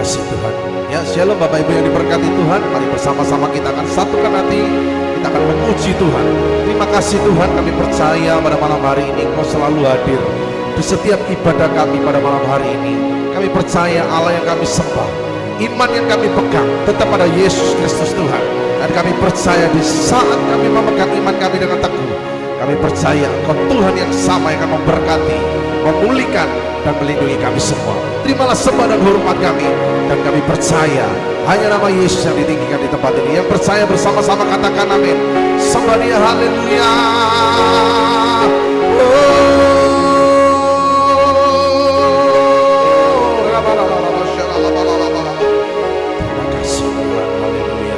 kasih Tuhan. Ya, shalom Bapak Ibu yang diberkati Tuhan. Mari bersama-sama kita akan satukan hati. Kita akan memuji Tuhan. Terima kasih Tuhan, kami percaya pada malam hari ini Engkau selalu hadir di setiap ibadah kami pada malam hari ini. Kami percaya Allah yang kami sembah, iman yang kami pegang tetap pada Yesus Kristus Tuhan. Dan kami percaya di saat kami memegang iman kami dengan teguh, kami percaya Engkau Tuhan yang sama yang akan memberkati, memulihkan, dan melindungi kami semua. Terimalah sembah dan hormat kami. Dan kami percaya hanya nama Yesus yang ditinggikan di tempat ini. Yang percaya bersama-sama katakan amin. Sembah Dia, haleluya. Terima kasih Tuhan, haleluya.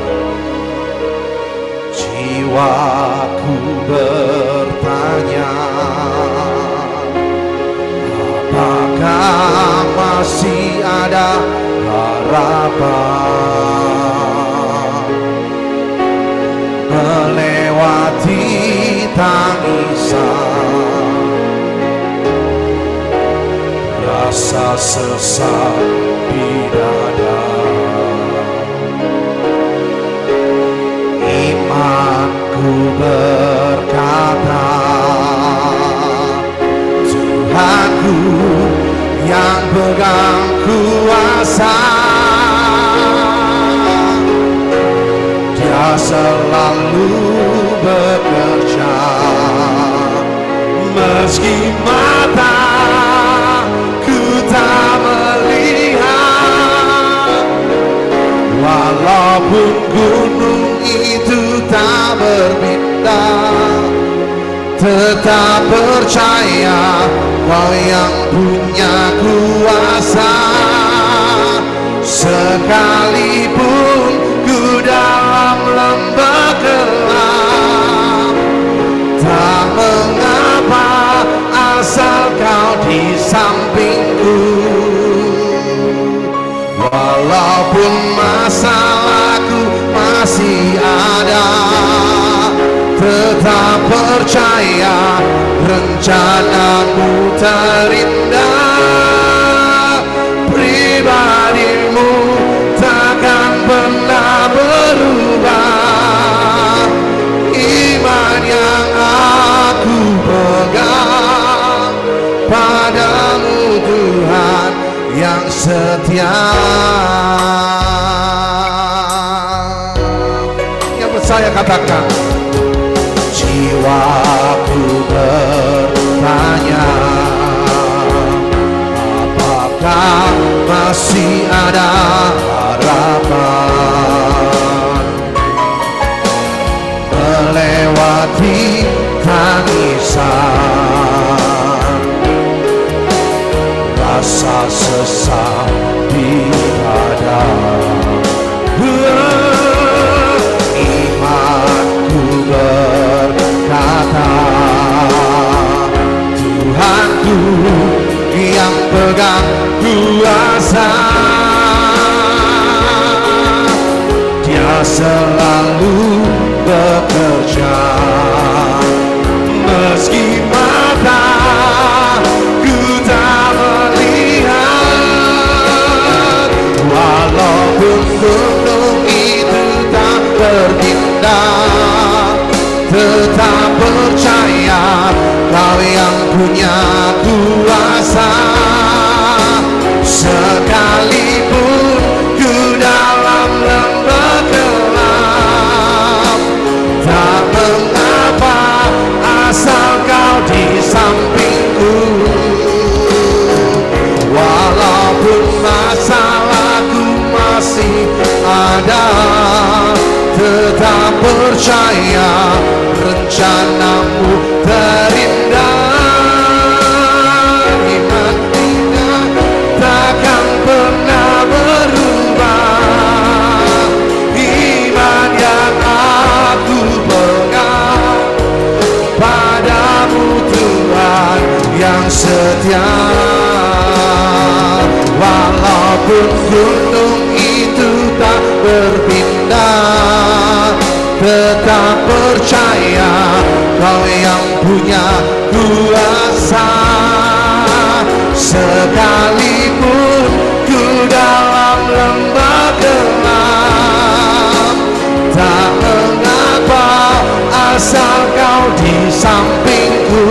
Jiwaku bertanya, apakah masih ada harapan melewati tangisan, rasa sesak di dada. Imanku berkata, Tuhanku yang pegang kuasa, Dia selalu bekerja meski mataku tak melihat. Walaupun gunung itu tak berpindah, tetap percaya Kau yang punya kuasa. Sekalipun ku dalam lembah gelap, tak mengapa asal Kau di sampingku. Walaupun masalahku masih ada, tetap percaya rencanamu terindah. Pribadimu takkan pernah berubah. Iman yang aku pegang padamu Tuhan yang setia. Yang percaya katakan, jiwaku bertanya, apakah masih ada harapan melewati tangisan, rasa sesak di dada. Imanku berkata, Tuhanku yang pegang kuasa, Dia selalu bekerja meski mataku tak melihat. Walaupun gunung itu tak berpindah, tetap percaya Kau yang punya kuasa. Sekalipun ku dalam lembah gelap, tak mengapa asal Kau di sampingku. Walaupun masalahku masih ada, tetap percaya rencanamu terindah. Iman tidak takkan pernah berubah. Iman yang aku pegang padamu Tuhan yang setia. Walaupun gunung itu tak berpindah, tetap percaya Kau yang punya kuasa. Sekalipun ku dalam Kau di sampingku,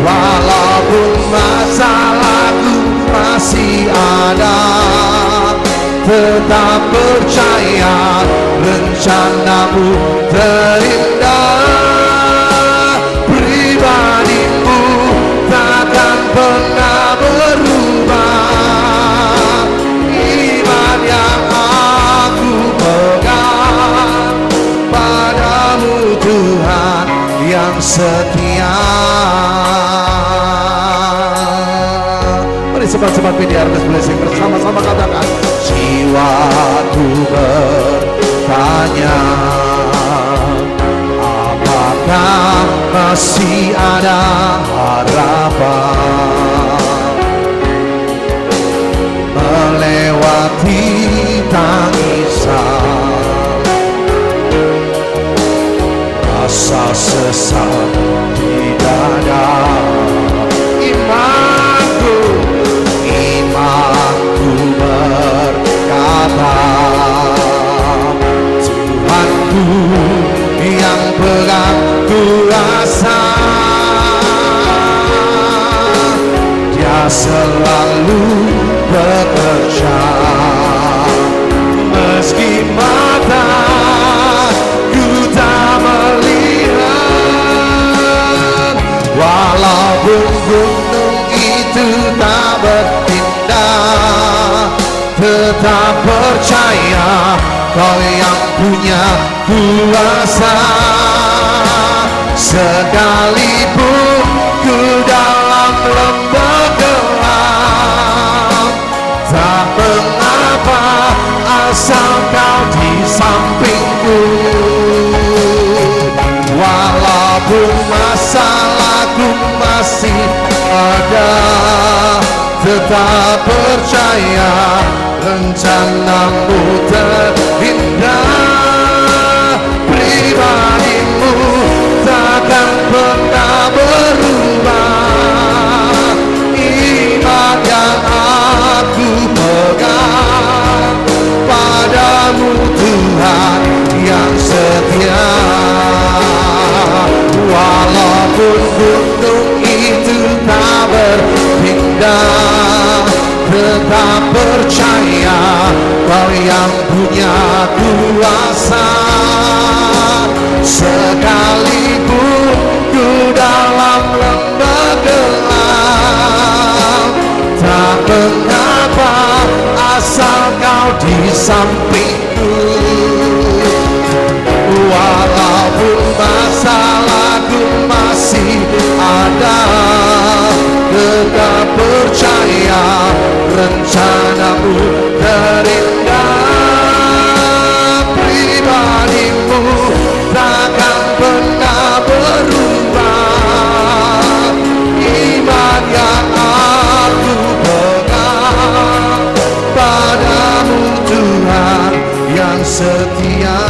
walaupun masalahku masih ada, tetap percaya rencanamu terindah. Pribadimu takkan pernah berubah. Iman yang aku pegang padamu Tuhan yang setia. Mari cepat-cepat PDRS Blessing bersama-sama katakan, jiwaku bertanya, apakah masih ada harapan melewati tangisan, rasa sesat di dada. Imanku berkata, Tuhanku yang pegang kuasa, Dia selalu bekerja. Meski mata ku tak melihat, walaupun gunung itu tak berpindah, tetap percaya Kau yang punya kuasa. Sekalipun ku dalam lembah gelap, tak mengapa asal Kau di sampingku. Walaupun masalahku masih ada, tetap percaya rencanamu terindah. Pribadimu takkan pernah berubah. Iman yang aku pegang padamu Tuhan yang setia. Walaupun gunung itu tak berpindah, tetap percaya Kau yang punya kuasa. Sekalipun ku dalam lembah gelap, tak mengapa asal Kau di sampingku. Walaupun masalahku masih ada, tetap percaya rencanamu terindah. Pribadimu takkan pernah berubah. Iman yang aku pegang padamu Tuhan yang setia.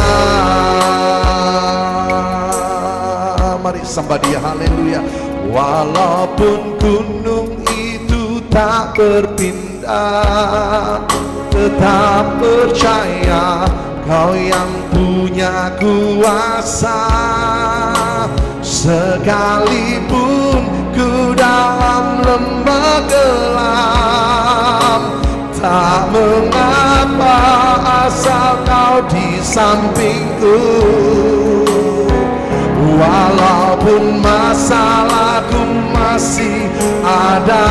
Mari sembah Dia, haleluya. Walaupun gunung itu tak berpindah, tetap percaya Kau yang punya kuasa. Sekalipun ku dalam lembah gelap, tak mengapa asal Kau di sampingku. Walaupun masalahku masih ada,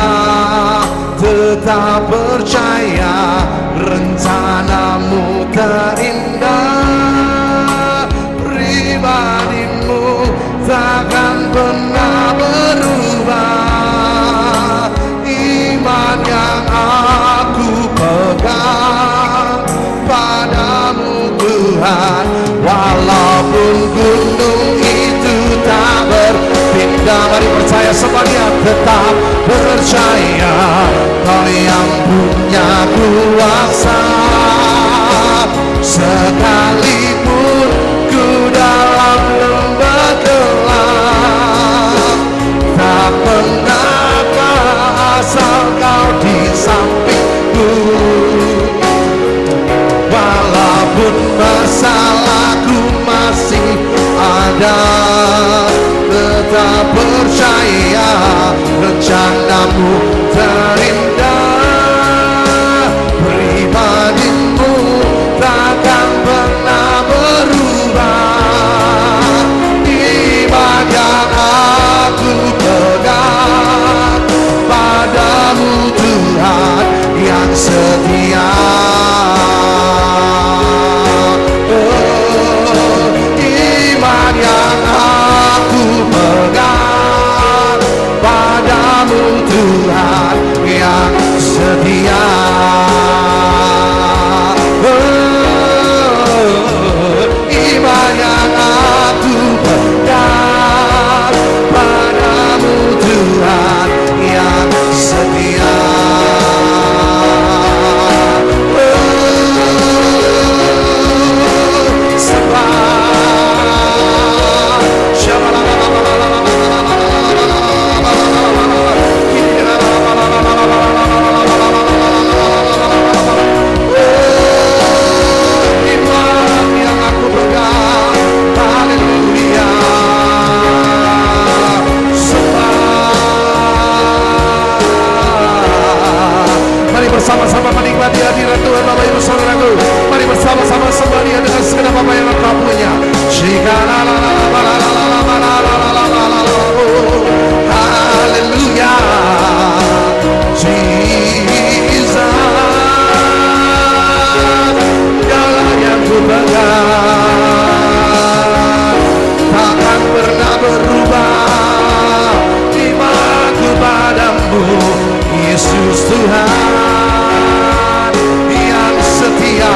tetap percaya rencanamu terindah. Pribadimu takkan pernah berubah. Iman yang aku pegang padamu Tuhan. Walaupun gunung itu tak berpindah, mari percaya semuanya, tetap percaya Kau yang punya kuasa. Sekalipun ku dalam lembah gelap, tak mengapa asal Kau di sampingku. Walaupun masalahku masih ada, percaya rencanamu terindah, pribadimu takkan pernah berubah. Iman yang aku pegang padamu Tuhan yang setia. Iman yang aku pegang padamu Tuhan yang setia. Iman yang aku pegang padamu Tuhan yang setia. Bersama-sama menikmati hadirat Tuhan Bapak Ibu Saudaraku. Mari bersama-sama sembah Dia dengan segenap apa yang engkau punya. Haleluya, Jesus, Dialah yang ku pegang, takkan pernah berubah. Imanku padamu Yesus Tuhan yang setia.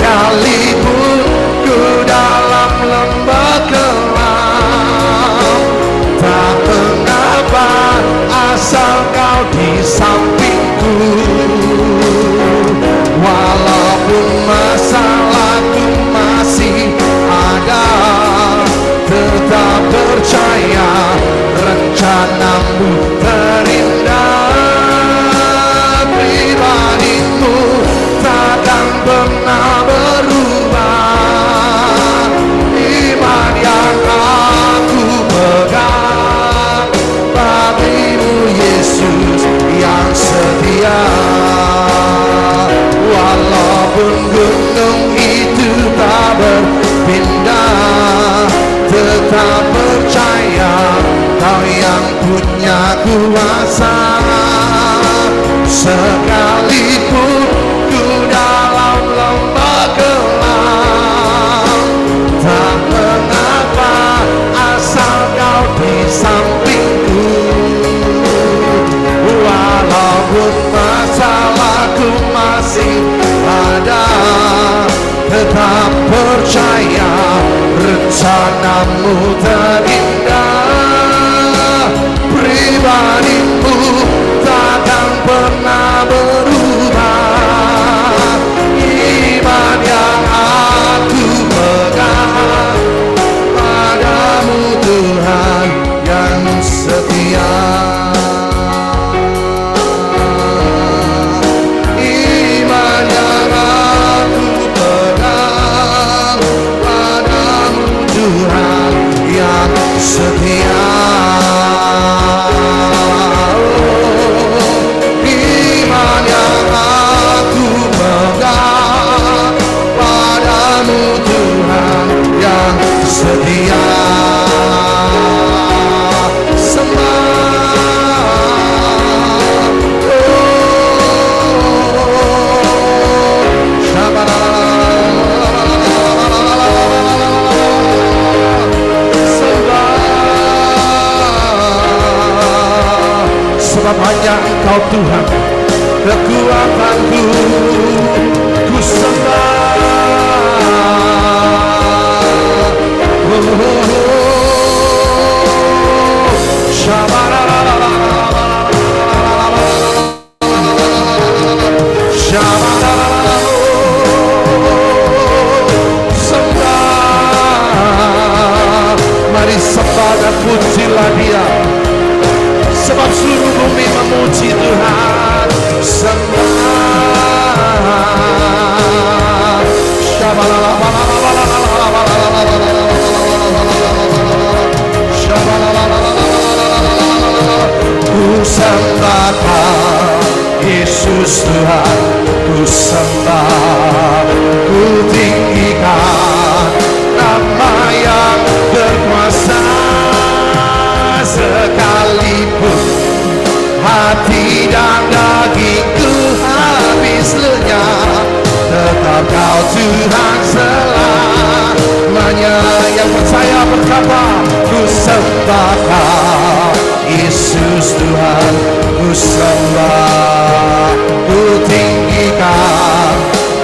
sekali namu terindah, pribadimu takkan pernah berubah. Iman yang aku pegang bagimu Yesus yang setia. Walaupun gunung itu tak berpindah, tetap percaya Kau yang punya kuasa. Sekalipun ku dalam lembah gelap, tak mengapa asal Kau di sampingku. Walaupun masalahku masih ada, tetap percaya rencanamu terindah. Pribadimu takkan pernah berubah. Iman yang aku pegang padamu Tuhan yang setia. Iman yang aku pegang padamu Tuhan yang setia. Iman yang aku pegang padamu Tuhan yang setia. Sebab hanya Engkau Tuhan kekuatanku, ku sembah. Sembah, mari sembah dan pujilah Dia. Sebab seluruh bumi memuji Tuhan. Sembah. Ku sembahkan Yesus Tuhan, ku sembah, ku tinggikan nama yang berkuasa. Sekalipun hati dan dagingku habis lenyap, tetap Kau Tuhan selamanya. Yang percaya berkata, ku sembah Kau Yesus Tuhan, ku sembah, ku tinggikan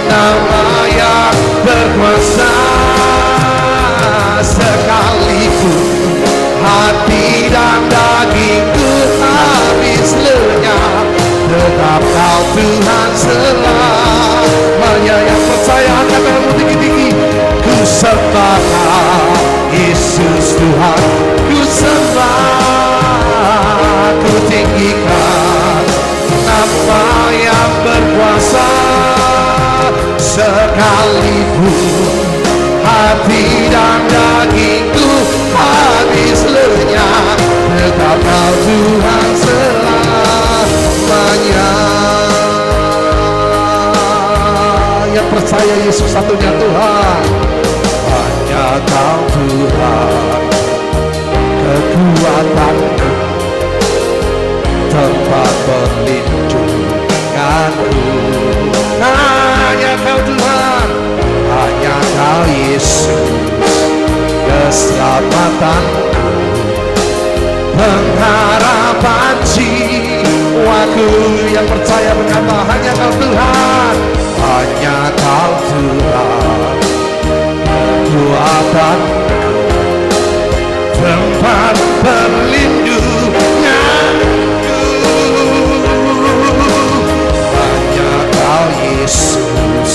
nama yang berkuasa. Sekalipun hati dan dagingku habis lenyap, tetap Kau Tuhan selamanya. Yang percaya angkat tanganmu tinggi-tinggi. Ku sembah Kau Yesus Tuhan, ku sembah, ku tinggikan nama yang berkuasa. Sekalipun hati dan dagingku habis lenyap, tetap Kau Tuhan selamanya. Yang percaya Yesus satunya Tuhan, hanya Kau Tuhan kekuatanku, tempat perlindunganku. Hanya Kau Tuhan, hanya Kau Yesus keselamatanku, pengharapan jiwaku. Yang percaya berkata, hanya Kau Tuhan, hanya Kau Tuhan kekuatanku, tempat perlindunganku. Hanya Kau Yesus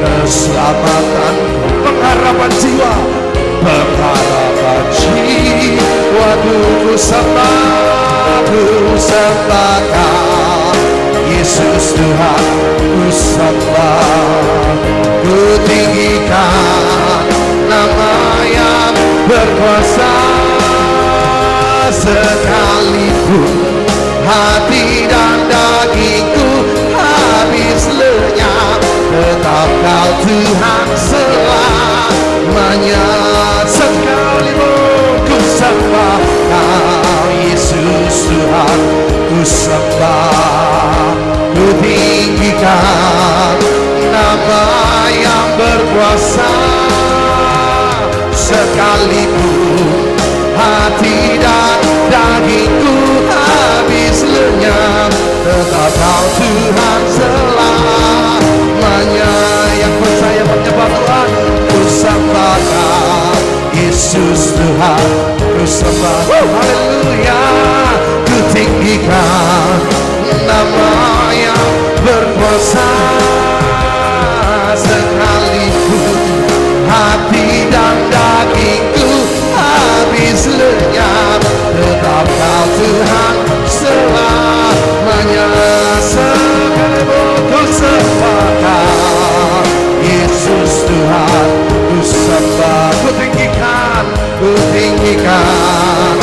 keselamatanku, pengharapan jiwa, pengharapan jiwaku. Ku sembah, ku sembah Kau, Yesus Tuhan ku sembah. Ku tinggikan nama yang berkuasa, sekalipun hati dan dagingku habis lenyap, tetap Kau Tuhan selamanya. Sekalipun ku sembah Kau, Yesus Tuhan ku sembah. Ku tinggikan nama yang berkuasa, sekalipun hati dan dagingku habis lenyap, tetap Kau Tuhan selamanya. Yang percaya menyembah Tuhan, ku sembah Kau, Yesus Tuhan ku sembah. Haleluya. Ku tinggikan nama yang berkuasa, sekalipun hati dan dagingku habis lenyap, tetap Kau Tuhan selamanya. Sekalipun ku sembah Kau, Yesus Tuhan ku sembah. Ku tinggikan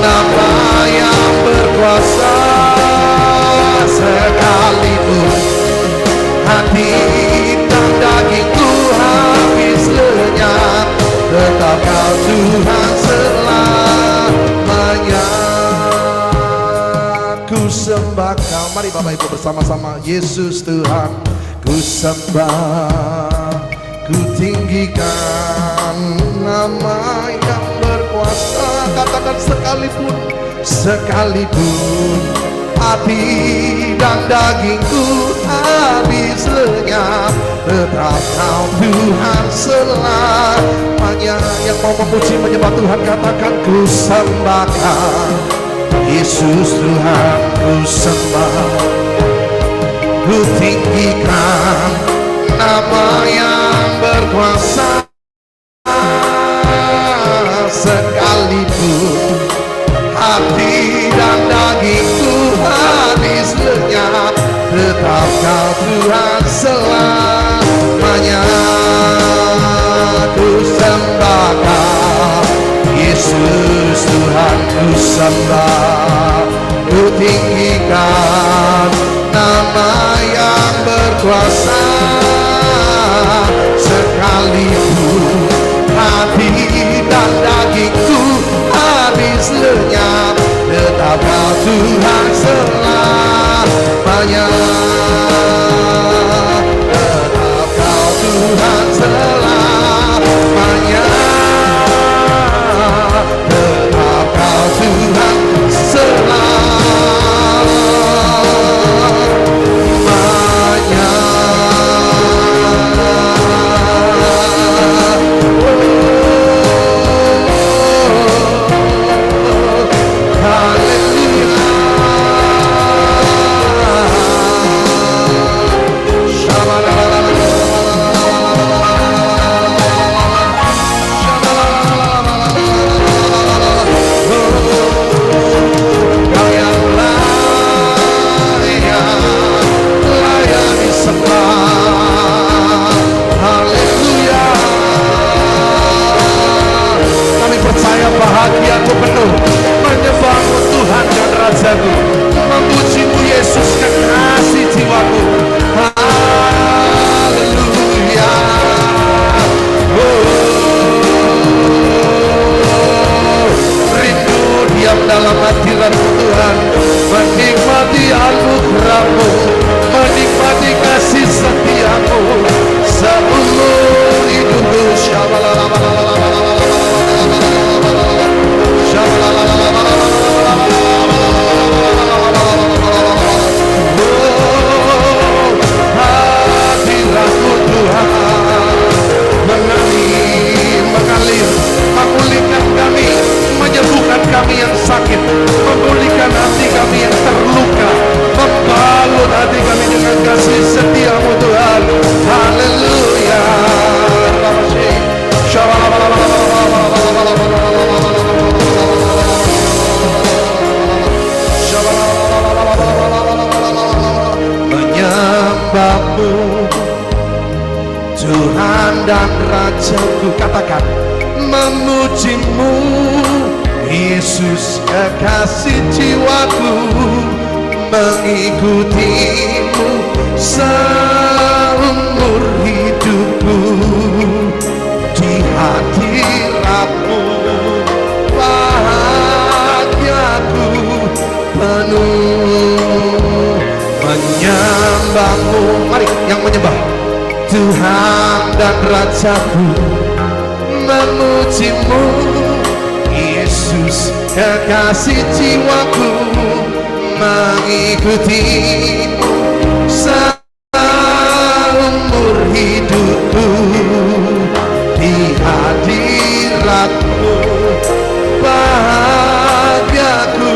nama yang berkuasa, sekalipun hati dan dagingku habis lenyap, tetap Kau Tuhan selamanya. Ku sembah Kau. Mari Bapak Ibu bersama-sama. Yesus Tuhan ku sembah. Ku tinggikan nama yang berkuasa. Katakan sekalipun hati dan dagingku habis lenyap, tetap Kau Tuhan selamanya. Yang mau memuji menyembah Tuhan, katakan ku sembah Kau, Yesus Tuhan ku sembah. Ku tinggikan nama yang berkuasa, sekalipun hati dan dagingku habis lenyap, tetap Kau Tuhan selamanya. Ku sembah Kau, Yesus Tuhan ku sembah. Ku tinggikan nama yang berkuasa, sekalipun hati dan dagingku habis lenyap, tetap Kau Tuhan selamanya. Tetap Kau Tuhan selamanya. Tetap Kau Tuhan selamanya. Haleluya. jiwaku, katakan memujimu Yesus kekasih jiwaku, mengikutimu seumur hidupku. Di hadiratmu bahagiaku penuh menyembahmu. Mari yang menyembah Tuhan dan Rajaku, memujimu Yesus kekasih jiwaku, mengikutimu seumur hidupku. Di hadiratmu bahagiaku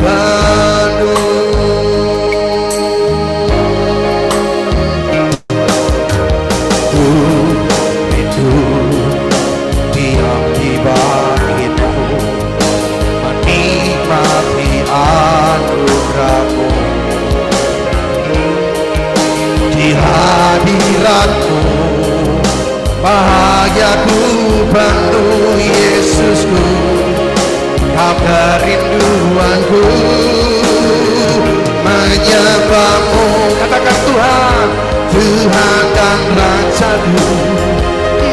penuh. Itu diam di bait-Mu, menikmati anugerah-Mu. Di hadirat-Mu bahagiaku penuh. Yesusku, Kau kerinduanku, menyembah-Mu. Katakan Tuhan, Tuhan dan Rajaku,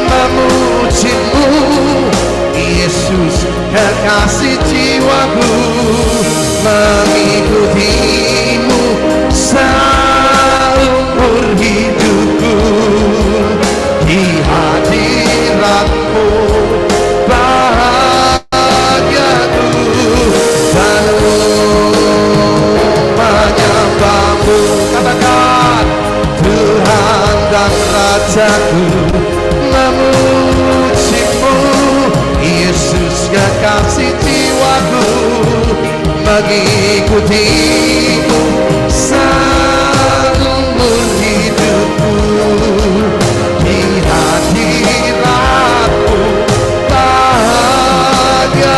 memujimu Yesus kekasih jiwaku, mengikutimu seumur hidupku. Di hadirat-Mu bahagiaku penuh menyembah-Mu. Katakan Tuhan dan Rajaku, memujimu Yesus kekasih jiwaku, mengikutimu seumur hidupku. Di hadirat-Mu bahagiaku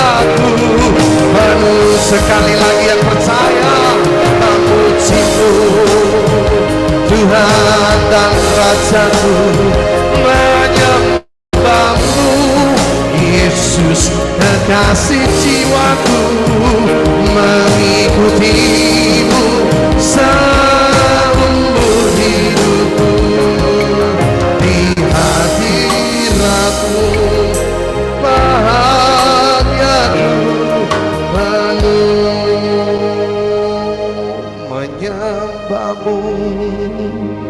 penuh. Sekali lagi yang percaya, memujimu Tuhan dan Rajaku, menyembah-Mu Yesus kekasih jiwaku, mengikutimu seumur hidupku. Di hadirat-Mu bahagiaku penuh menyembah-Mu.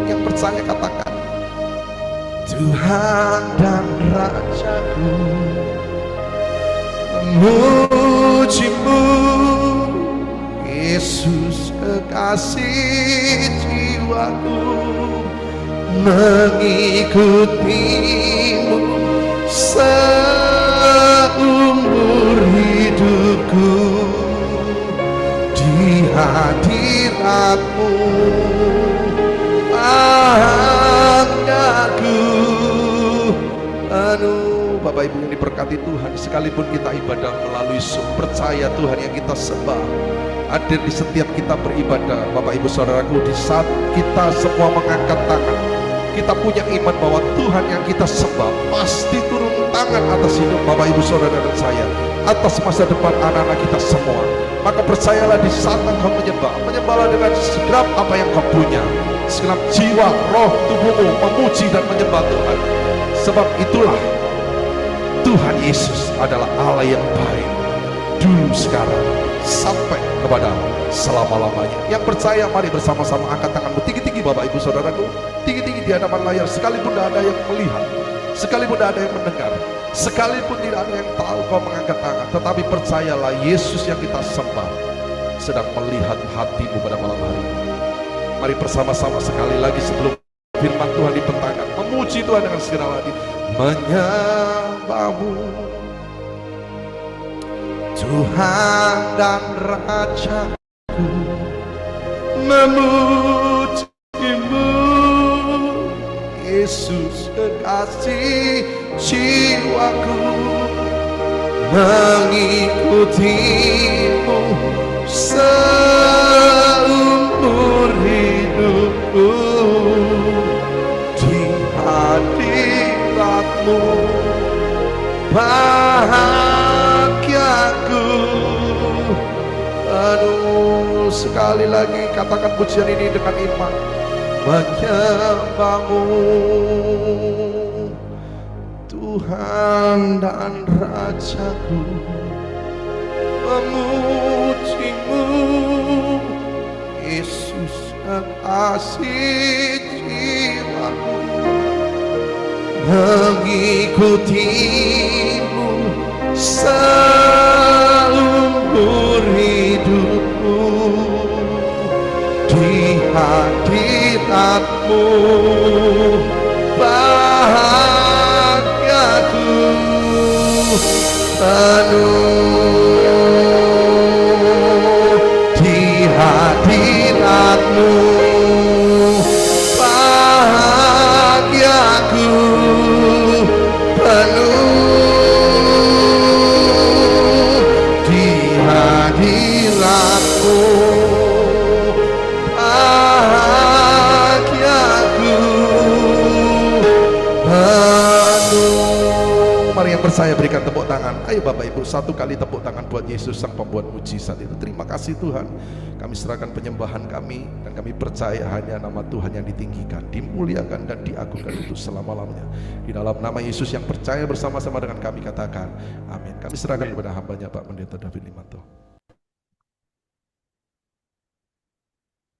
Yang percaya katakan Tuhan dan Rajaku, memujimu Yesus kekasih jiwaku, mengikutimu seumur hidupku. Di hadirat-Mu bahagiaku penuh. Bapak Ibu yang diberkati Tuhan, sekalipun kita ibadah melalui Zoom, percaya Tuhan yang kita sembah hadir di setiap kita beribadah. Bapak Ibu Saudaraku, di saat kita semua mengangkat tangan, kita punya iman bahwa Tuhan yang kita sembah pasti turun tangan atas hidup Bapak Ibu Saudara dan saya, atas masa depan anak-anak kita semua. Maka percayalah, di saat engkau menyembah, menyembahlah dengan segenap apa yang kau punya, segenap jiwa, roh, tubuhmu memuji dan menyembah Tuhan. Sebab itulah Tuhan Yesus adalah Allah yang baik, dulu, sekarang, sampai kepada selama-lamanya. Yang percaya, mari bersama-sama angkat tanganmu tinggi-tinggi Bapak Ibu Saudaraku, tinggi-tinggi di hadapan layar. Sekalipun tidak ada yang melihat, sekalipun tidak ada yang mendengar, sekalipun tidak ada yang tahu kau mengangkat tangan, tetapi percayalah, Yesus yang kita sembah sedang melihat hatimu pada malam hari. Mari bersama-sama sekali lagi sebelum firman Tuhan dibentangkan, memuji Tuhan dengan segala hati, menyembah-Mu Tuhan dan Rajaku, memuji-Mu Yesus kekasih jiwaku, mengikutimu seumur hidupku. Di hadirat-Mu Kamu bahagiaku. Aduh, sekali lagi katakan pujian ini dengan iman. Menyembahmu Tuhan dan Rajaku, memujimu Yesus kekasih jiwaku, mengikutimu seumur hidupku, di hadiratmu bahagiaku penuh, di hadiratmu bahagiaku penuh, di hadiratmu bahagiaku penuh. Mari yang percaya berikan tepuk tangan. Ayo Bapak Ibu, satu kali tepuk tangan buat Yesus sang pembuat mujizat itu. Terima kasih Tuhan. Kami serahkan penyembahan kami, dan kami percaya hanya nama Tuhan yang ditinggikan, dimuliakan dan diagungkan untuk selama-lamanya. Di dalam nama Yesus yang percaya bersama-sama dengan kami katakan amin. Kami serahkan kepada hambanya Pak Pendeta David Limanto.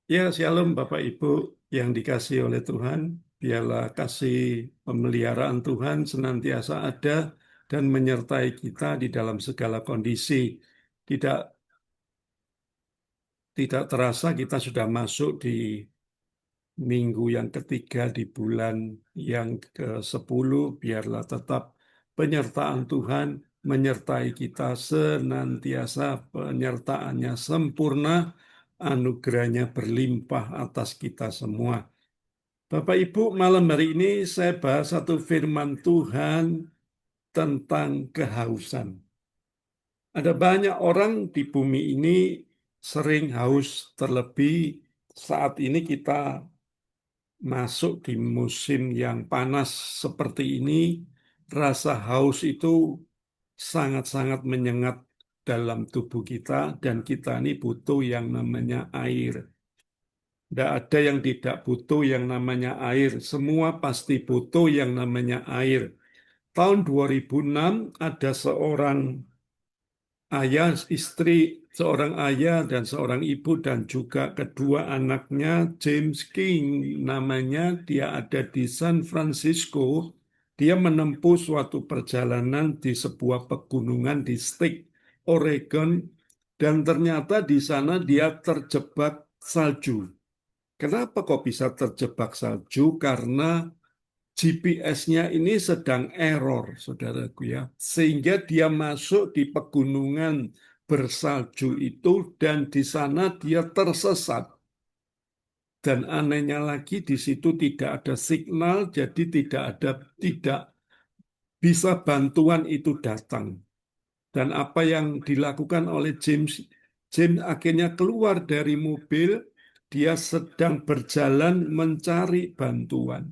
Ya, shalom Bapak Ibu yang dikasihi oleh Tuhan. Biarlah kasih pemeliharaan Tuhan senantiasa ada dan menyertai kita di dalam segala kondisi. Tidak terasa kita sudah masuk di minggu yang ketiga di bulan yang ke-10. Biarlah tetap penyertaan Tuhan menyertai kita senantiasa, penyertaannya sempurna, anugerahnya berlimpah atas kita semua. Bapak Ibu, malam hari ini saya bahas satu firman Tuhan tentang kehausan. Ada banyak orang di bumi ini sering haus, terlebih saat ini kita masuk di musim yang panas seperti ini. Rasa haus itu sangat-sangat menyengat dalam tubuh kita, dan kita ini butuh yang namanya air. Tidak ada yang tidak butuh yang namanya air. Semua pasti butuh yang namanya air. Tahun 2006 ada seorang ayah dan seorang ibu dan juga kedua anaknya, James King namanya. Dia ada di San Francisco. Dia menempuh suatu perjalanan di sebuah pegunungan di state Oregon, dan ternyata di sana dia terjebak salju. Kenapa kok bisa terjebak salju? Karena GPS-nya ini sedang error, saudaraku ya. Sehingga dia masuk di pegunungan bersalju itu, dan di sana dia tersesat. Dan anehnya lagi di situ tidak ada signal, jadi tidak bisa bantuan itu datang. Dan apa yang dilakukan oleh James akhirnya keluar dari mobil. Dia sedang berjalan mencari bantuan.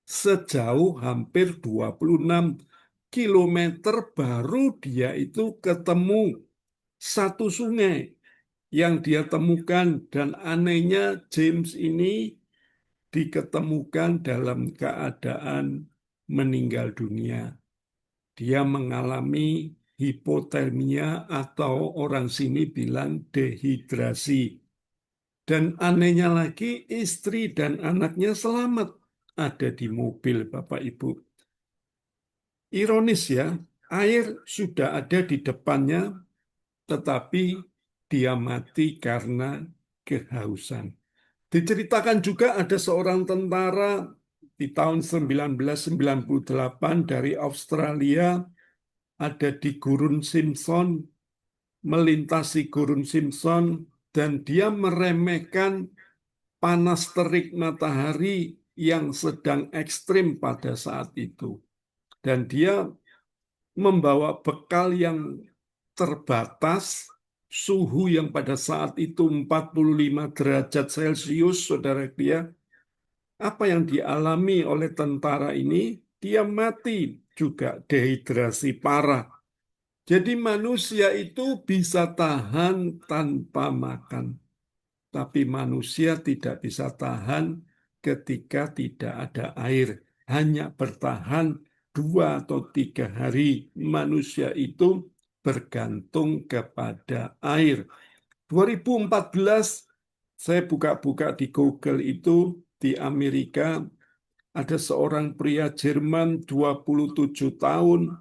Sejauh hampir 26 kilometer baru dia itu ketemu satu sungai yang dia temukan, dan anehnya James ini diketemukan dalam keadaan meninggal dunia. Dia mengalami hipotermia atau orang sini bilang dehidrasi. Dan anehnya lagi, istri dan anaknya selamat, ada di mobil, Bapak Ibu. Ironis ya, air sudah ada di depannya, tetapi dia mati karena kehausan. Diceritakan juga ada seorang tentara di tahun 1998 dari Australia, ada di Gurun Simpson, melintasi Gurun Simpson, dan dia meremehkan panas terik matahari yang sedang ekstrim pada saat itu. Dan dia membawa bekal yang terbatas, suhu yang pada saat itu 45 derajat Celcius, saudara dia. Apa yang dialami oleh tentara ini? dia mati juga dehidrasi parah. Jadi manusia itu bisa tahan tanpa makan, tapi manusia tidak bisa tahan ketika tidak ada air. Hanya bertahan 2 atau 3 hari. Manusia itu bergantung kepada air. 2014 saya buka-buka di Google itu di Amerika ada seorang pria Jerman 27 tahun.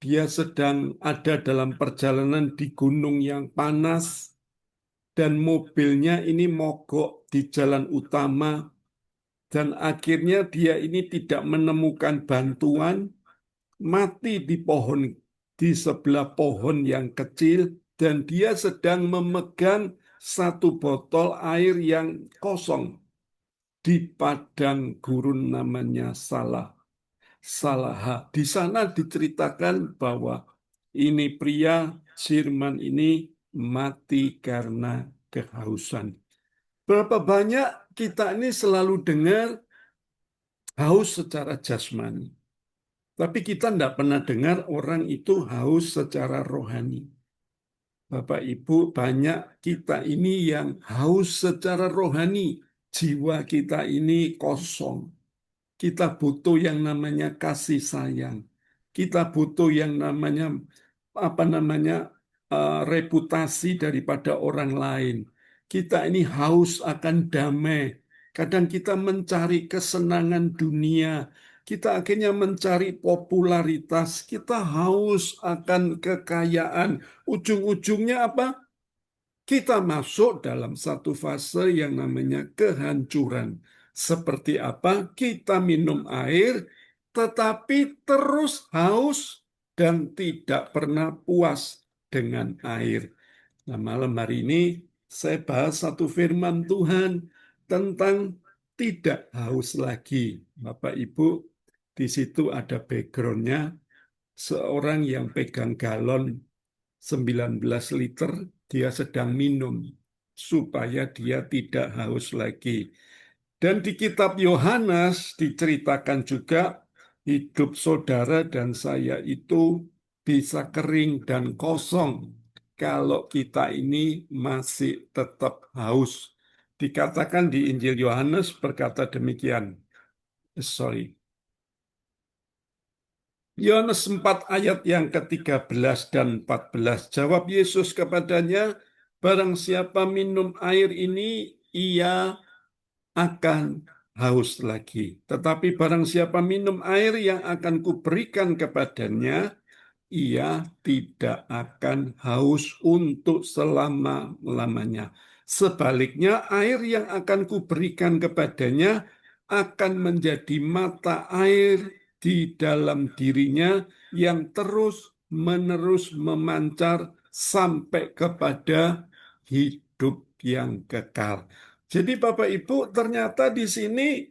Dia sedang ada dalam perjalanan di gunung yang panas dan mobilnya ini mogok di jalan utama dan akhirnya dia ini tidak menemukan bantuan, mati di sebelah pohon yang kecil dan dia sedang memegang satu botol air yang kosong di padang gurun namanya Salaha. Di sana diceritakan bahwa ini pria Jerman ini mati karena kehausan. Berapa banyak kita ini selalu dengar haus secara jasmani. Tapi kita tidak pernah dengar orang itu haus secara rohani. Bapak Ibu, banyak kita ini yang haus secara rohani. Jiwa kita ini kosong. Kita butuh yang namanya kasih sayang. Kita butuh yang namanya reputasi daripada orang lain. Kita ini haus akan damai. Kadang kita mencari kesenangan dunia. Kita akhirnya mencari popularitas. Kita haus akan kekayaan. Ujung-ujungnya apa? Kita masuk dalam satu fase yang namanya kehancuran. Seperti apa? Kita minum air, tetapi terus haus dan tidak pernah puas dengan air. Nah, malam hari ini saya bahas satu firman Tuhan tentang tidak haus lagi. Bapak Ibu, di situ ada backgroundnya seorang yang pegang galon 19 liter, dia sedang minum supaya dia tidak haus lagi. Dan di kitab Yohanes diceritakan juga hidup saudara dan saya itu bisa kering dan kosong kalau kita ini masih tetap haus. Dikatakan di Injil Yohanes berkata demikian. Sorry. Yohanes 4 ayat yang ke-13 dan 14. Jawab Yesus kepadanya, barang siapa minum air ini, ia akan haus lagi. Tetapi barang siapa minum air yang akan kuberikan kepadanya, ia tidak akan haus untuk selama-lamanya. Sebaliknya, air yang akan kuberikan kepadanya akan menjadi mata air di dalam dirinya yang terus-menerus memancar sampai kepada hidup yang kekal. Jadi Bapak Ibu, ternyata di sini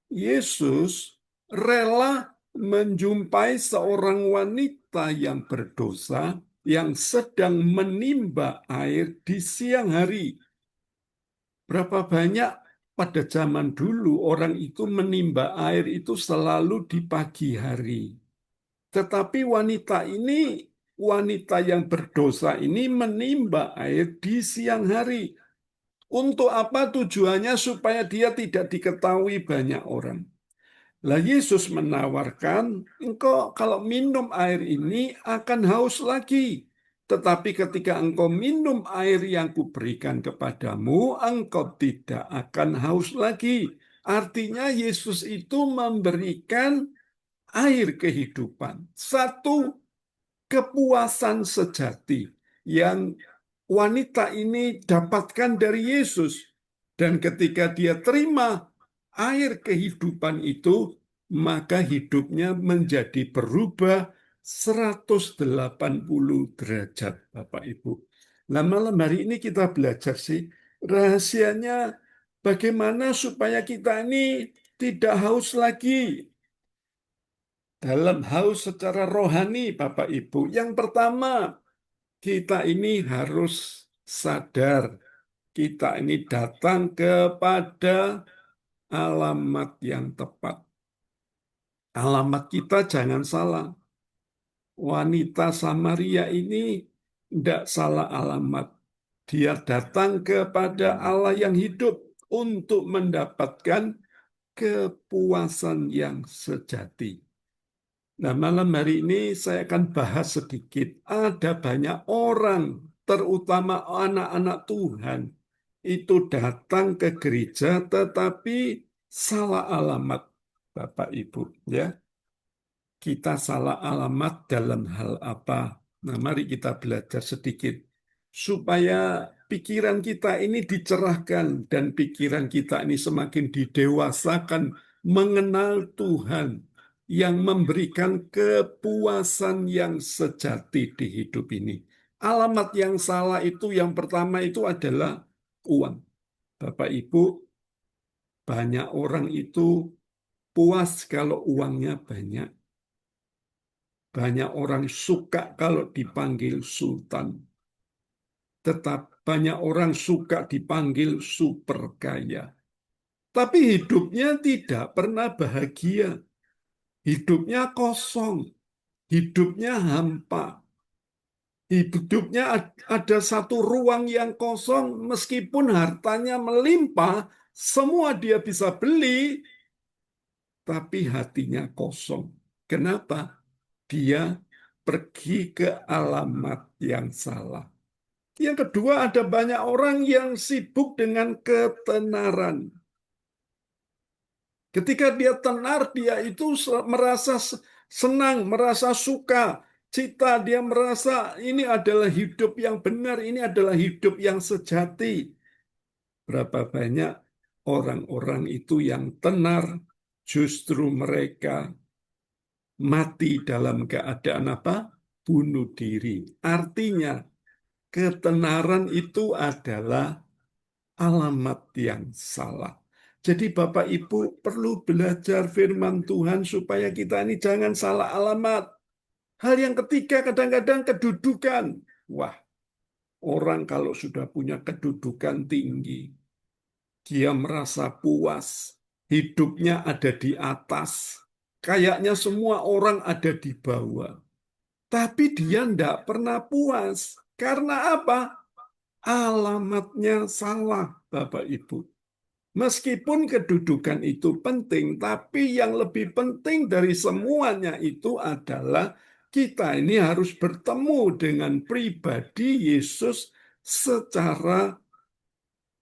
Yesus rela menjumpai seorang wanita yang berdosa yang sedang menimba air di siang hari. Berapa banyak pada zaman dulu orang itu menimba air itu selalu di pagi hari. Tetapi wanita yang berdosa ini menimba air di siang hari. Untuk apa tujuannya? Supaya dia tidak diketahui banyak orang. Lah Yesus menawarkan, engkau kalau minum air ini akan haus lagi. Tetapi ketika engkau minum air yang kuberikan kepadamu, engkau tidak akan haus lagi. Artinya Yesus itu memberikan air kehidupan. Satu kepuasan sejati yang wanita ini dapatkan dari Yesus. Dan ketika dia terima air kehidupan itu, maka hidupnya menjadi berubah 180 derajat, Bapak Ibu. Nah, malam hari ini kita belajar sih, rahasianya bagaimana supaya kita ini tidak haus lagi. Dalam haus secara rohani, Bapak Ibu. Yang pertama, kita ini harus sadar, kita ini datang kepada alamat yang tepat. Alamat kita jangan salah. Wanita Samaria ini tidak salah alamat. Dia datang kepada Allah yang hidup untuk mendapatkan kepuasan yang sejati. Nah, malam hari ini saya akan bahas sedikit. Ada banyak orang, terutama anak-anak Tuhan, itu datang ke gereja tetapi salah alamat, Bapak Ibu, ya. Kita salah alamat dalam hal apa? Nah, mari kita belajar sedikit supaya pikiran kita ini dicerahkan dan pikiran kita ini semakin didewasakan mengenal Tuhan yang memberikan kepuasan yang sejati di hidup ini. Alamat yang salah itu yang pertama itu adalah uang. Bapak Ibu, banyak orang itu puas kalau uangnya banyak. Banyak orang suka kalau dipanggil sultan. Tetap banyak orang suka dipanggil super kaya. Tapi hidupnya tidak pernah bahagia. Hidupnya kosong. Hidupnya hampa. Hidupnya ada satu ruang yang kosong. Meskipun hartanya melimpah, semua dia bisa beli, tapi hatinya kosong. Kenapa? Dia pergi ke alamat yang salah. Yang kedua, ada banyak orang yang sibuk dengan ketenaran. Ketika dia tenar, dia itu merasa senang, merasa suka, cita, dia merasa ini adalah hidup yang benar, ini adalah hidup yang sejati. Berapa banyak orang-orang itu yang tenar, justru mereka mati dalam keadaan apa? Bunuh diri. Artinya, ketenaran itu adalah alamat yang salah. Jadi Bapak Ibu perlu belajar firman Tuhan supaya kita ini jangan salah alamat. Hal yang ketiga kadang-kadang kedudukan. Wah, orang kalau sudah punya kedudukan tinggi, dia merasa puas. Hidupnya ada di atas. Kayaknya semua orang ada di bawah. Tapi dia tidak pernah puas. Karena apa? Alamatnya salah, Bapak Ibu. Meskipun kedudukan itu penting, tapi yang lebih penting dari semuanya itu adalah kita ini harus bertemu dengan pribadi Yesus secara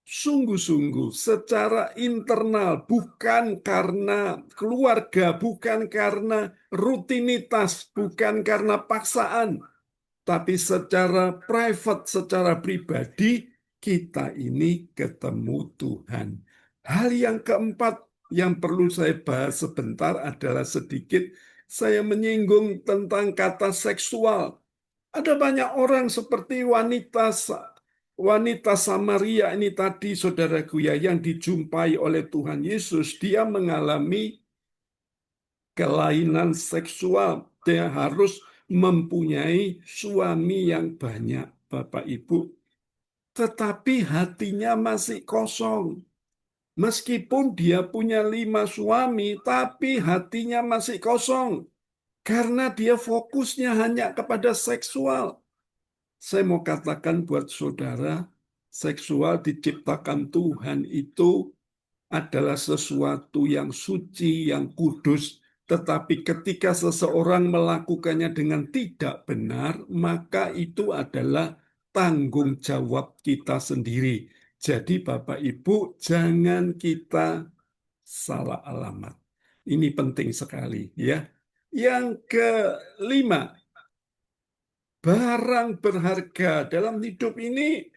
sungguh-sungguh, secara internal, bukan karena keluarga, bukan karena rutinitas, bukan karena paksaan, tapi secara private, secara pribadi, kita ini ketemu Tuhan. Hal yang keempat yang perlu saya bahas sebentar adalah sedikit saya menyinggung tentang kata seksual. Ada banyak orang seperti wanita Samaria ini tadi, saudaraku ya, yang dijumpai oleh Tuhan Yesus. Dia mengalami kelainan seksual. Dia harus mempunyai suami yang banyak, Bapak Ibu. Tetapi hatinya masih kosong. Meskipun dia punya 5 suami, tapi hatinya masih kosong. Karena dia fokusnya hanya kepada seksual. Saya mau katakan buat saudara, seksual diciptakan Tuhan itu adalah sesuatu yang suci, yang kudus. Tetapi ketika seseorang melakukannya dengan tidak benar, maka itu adalah tanggung jawab kita sendiri. Jadi Bapak Ibu, jangan kita salah alamat. Ini penting sekali ya. Yang kelima, barang berharga dalam hidup ini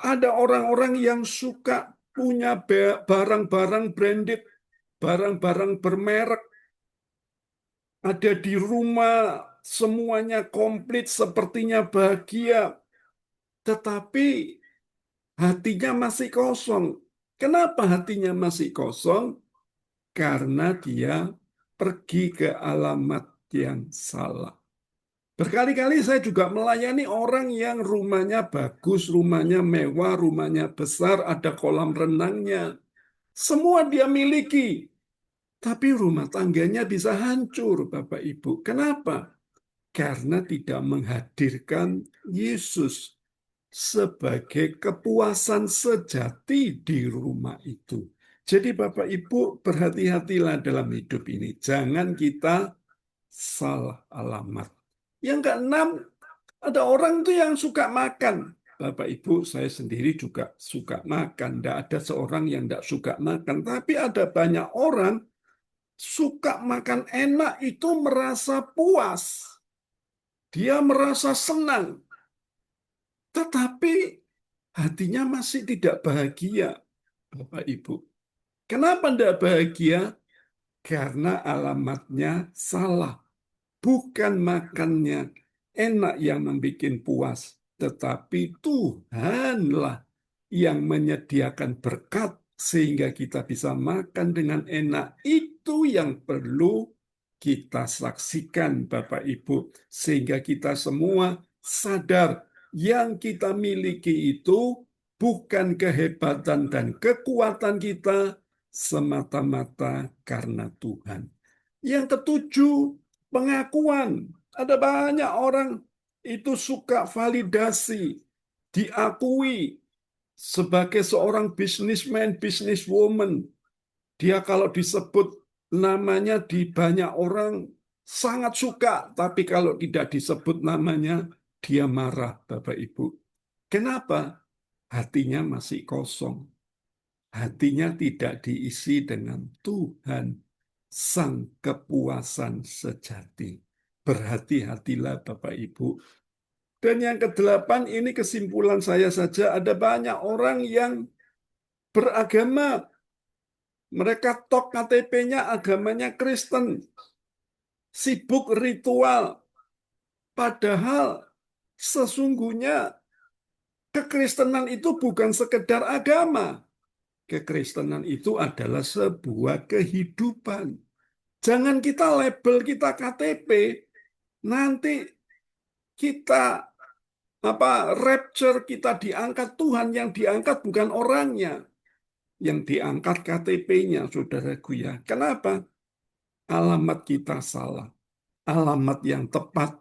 ada orang-orang yang suka punya barang-barang branded, barang-barang bermerek, ada di rumah, semuanya komplit, sepertinya bahagia, tetapi hatinya masih kosong. Kenapa hatinya masih kosong? Karena dia pergi ke alamat yang salah. Berkali-kali saya juga melayani orang yang rumahnya bagus, rumahnya mewah, rumahnya besar, ada kolam renangnya. Semua dia miliki. Tapi rumah tangganya bisa hancur, Bapak Ibu. Kenapa? Karena tidak menghadirkan Yesus sebagai kepuasan sejati di rumah itu. Jadi Bapak Ibu berhati-hatilah dalam hidup ini. Jangan kita salah alamat. Yang keenam, ada orang tuh yang suka makan. Bapak Ibu, saya sendiri juga suka makan. Tidak ada seorang yang tidak suka makan. Tapi ada banyak orang suka makan enak itu merasa puas. Dia merasa senang. Tetapi hatinya masih tidak bahagia, Bapak Ibu. Kenapa tidak bahagia? Karena alamatnya salah. Bukan makannya enak yang membuat puas, tetapi Tuhanlah yang menyediakan berkat sehingga kita bisa makan dengan enak. Itu yang perlu kita saksikan, Bapak Ibu, sehingga kita semua sadar yang kita miliki itu bukan kehebatan dan kekuatan kita, semata-mata karena Tuhan. Yang ketujuh, pengakuan. Ada banyak orang itu suka validasi, diakui sebagai seorang businessman, businesswoman. Dia kalau disebut namanya di banyak orang sangat suka, tapi kalau tidak disebut namanya, dia marah, Bapak Ibu. Kenapa? Hatinya masih kosong. Hatinya tidak diisi dengan Tuhan, sang kepuasan sejati. Berhati-hatilah Bapak Ibu. Dan yang kedelapan, ini kesimpulan saya saja, ada banyak orang yang beragama. Mereka tok KTP-nya agamanya Kristen. Sibuk ritual. Padahal sesungguhnya kekristenan itu bukan sekedar agama. Kekristenan itu adalah sebuah kehidupan. Jangan kita label kita KTP, nanti kita rapture, kita diangkat. Tuhan yang diangkat bukan orangnya, yang diangkat KTP-nya, saudaraku ya. Kenapa? Alamat kita salah, alamat yang tepat,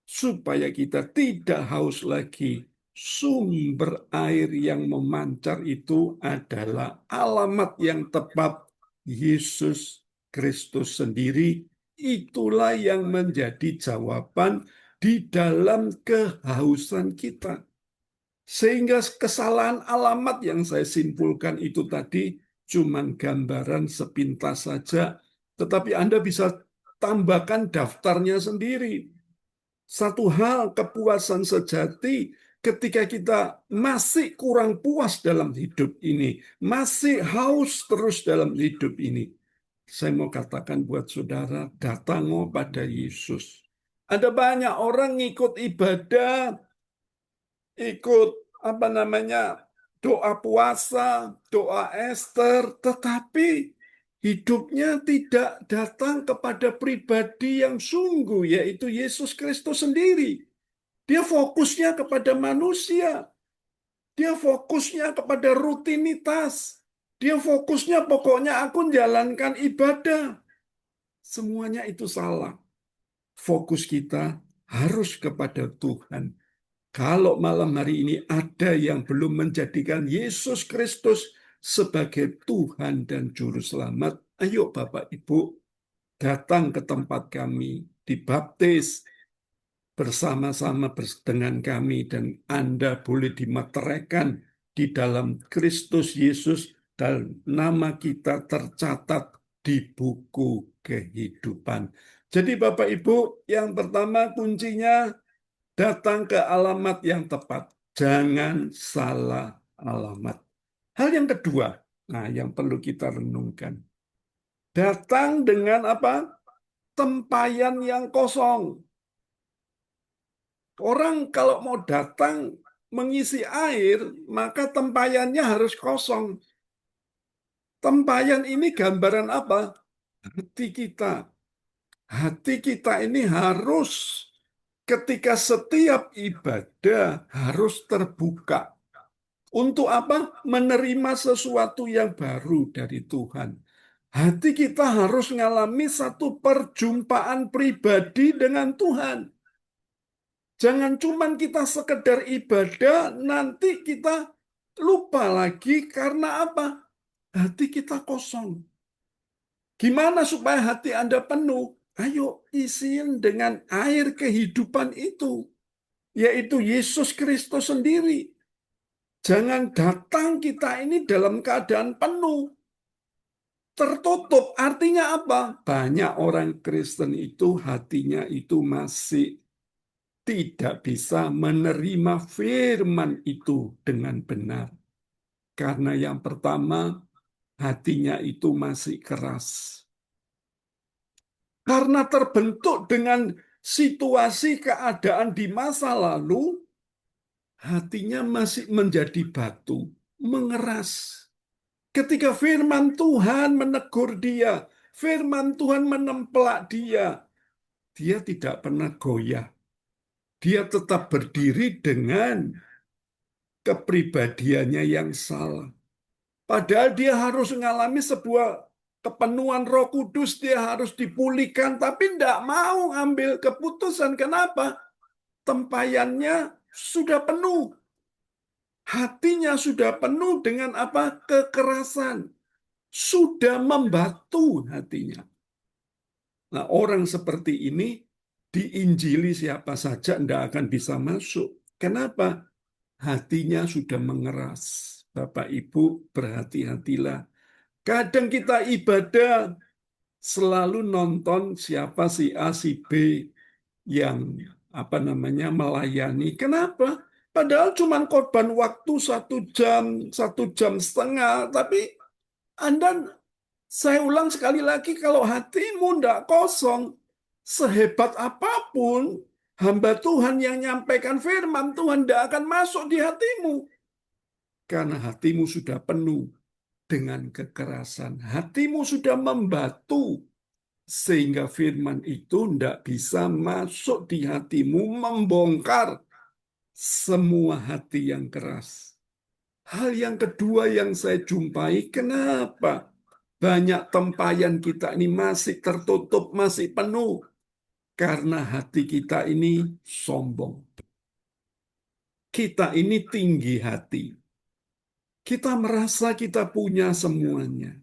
supaya kita tidak haus lagi. Sumber air yang memancar itu adalah alamat yang tepat, Yesus Kristus sendiri. Itulah yang menjadi jawaban di dalam kehausan kita. Sehingga kesalahan alamat yang saya simpulkan itu tadi cuman gambaran sepintas saja, tetapi Anda bisa tambahkan daftarnya sendiri. Satu hal kepuasan sejati ketika kita masih kurang puas dalam hidup ini, masih haus terus dalam hidup ini. Saya mau katakan buat saudara, datanglah pada Yesus. Ada banyak orang ngikut ibadah, ikut doa puasa, doa Ester, tetapi hidupnya tidak datang kepada pribadi yang sungguh, yaitu Yesus Kristus sendiri. Dia fokusnya kepada manusia. Dia fokusnya kepada rutinitas. Dia fokusnya pokoknya aku menjalankan ibadah. Semuanya itu salah. Fokus kita harus kepada Tuhan. Kalau malam hari ini ada yang belum menjadikan Yesus Kristus sebagai Tuhan dan Juru Selamat, ayo Bapak Ibu datang ke tempat kami, dibaptis bersama-sama dengan kami, dan Anda boleh dimeteraikan di dalam Kristus Yesus dan nama kita tercatat di buku kehidupan. Jadi Bapak Ibu, yang pertama kuncinya datang ke alamat yang tepat. Jangan salah alamat. Hal yang kedua, yang perlu kita renungkan. Datang dengan tempayan yang kosong. Orang kalau mau datang mengisi air, maka tempayannya harus kosong. Tempayan ini gambaran apa? Hati kita. Hati kita ini harus ketika setiap ibadah harus terbuka. Untuk apa? Menerima sesuatu yang baru dari Tuhan. Hati kita harus mengalami satu perjumpaan pribadi dengan Tuhan. Jangan cuman kita sekedar ibadah, nanti kita lupa lagi karena apa? Hati kita kosong. Gimana supaya hati Anda penuh? Ayo isiin dengan air kehidupan itu, yaitu Yesus Kristus sendiri. Jangan datang kita ini dalam keadaan penuh. Tertutup artinya apa? Banyak orang Kristen itu hatinya itu masih tidak bisa menerima firman itu dengan benar. Karena yang pertama, hatinya itu masih keras. Karena terbentuk dengan situasi keadaan di masa lalu, hatinya masih menjadi batu, mengeras. Ketika firman Tuhan menegur dia, firman Tuhan menempelak dia, dia tidak pernah goyah. Dia tetap berdiri dengan kepribadiannya yang salah. Padahal dia harus mengalami sebuah kepenuhan Roh Kudus, dia harus dipulihkan, tapi tidak mau ambil keputusan. Kenapa? Tempayannya sudah penuh. Hatinya sudah penuh dengan apa? Kekerasan. Sudah membatu hatinya. Nah, orang seperti ini diinjili siapa saja tidak akan bisa masuk. Kenapa? Hatinya sudah mengeras. Bapak Ibu berhati-hatilah. Kadang kita ibadah selalu nonton siapa si A si B yang melayani. Kenapa? Padahal cuma korban waktu 1 jam, 1 jam setengah. Tapi saya ulang sekali lagi, kalau hatimu tidak kosong, sehebat apapun hamba Tuhan yang nyampaikan firman Tuhan tidak akan masuk di hatimu. Karena hatimu sudah penuh dengan kekerasan. Hatimu sudah membatu, sehingga firman itu tidak bisa masuk di hatimu, membongkar semua hati yang keras. Hal yang kedua yang saya jumpai, kenapa banyak tempayan kita ini masih tertutup, masih penuh? Karena hati kita ini sombong. Kita ini tinggi hati. Kita merasa kita punya semuanya.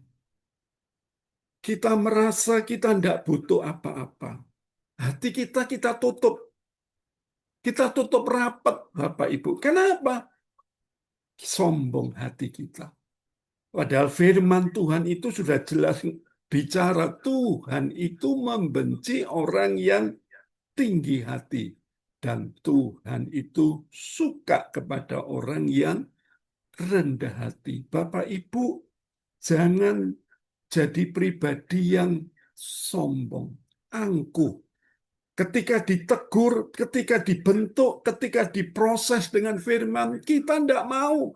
Kita merasa kita tidak butuh apa-apa. Hati kita tutup. Kita tutup rapat, Bapak Ibu. Kenapa? Sombong hati kita. Padahal firman Tuhan itu sudah jelas bicara, Tuhan itu membenci orang yang tinggi hati. Dan Tuhan itu suka kepada orang yang rendah hati. Bapak Ibu, jangan jadi pribadi yang sombong, angkuh. Ketika ditegur, ketika dibentuk, ketika diproses dengan firman, kita tidak mau.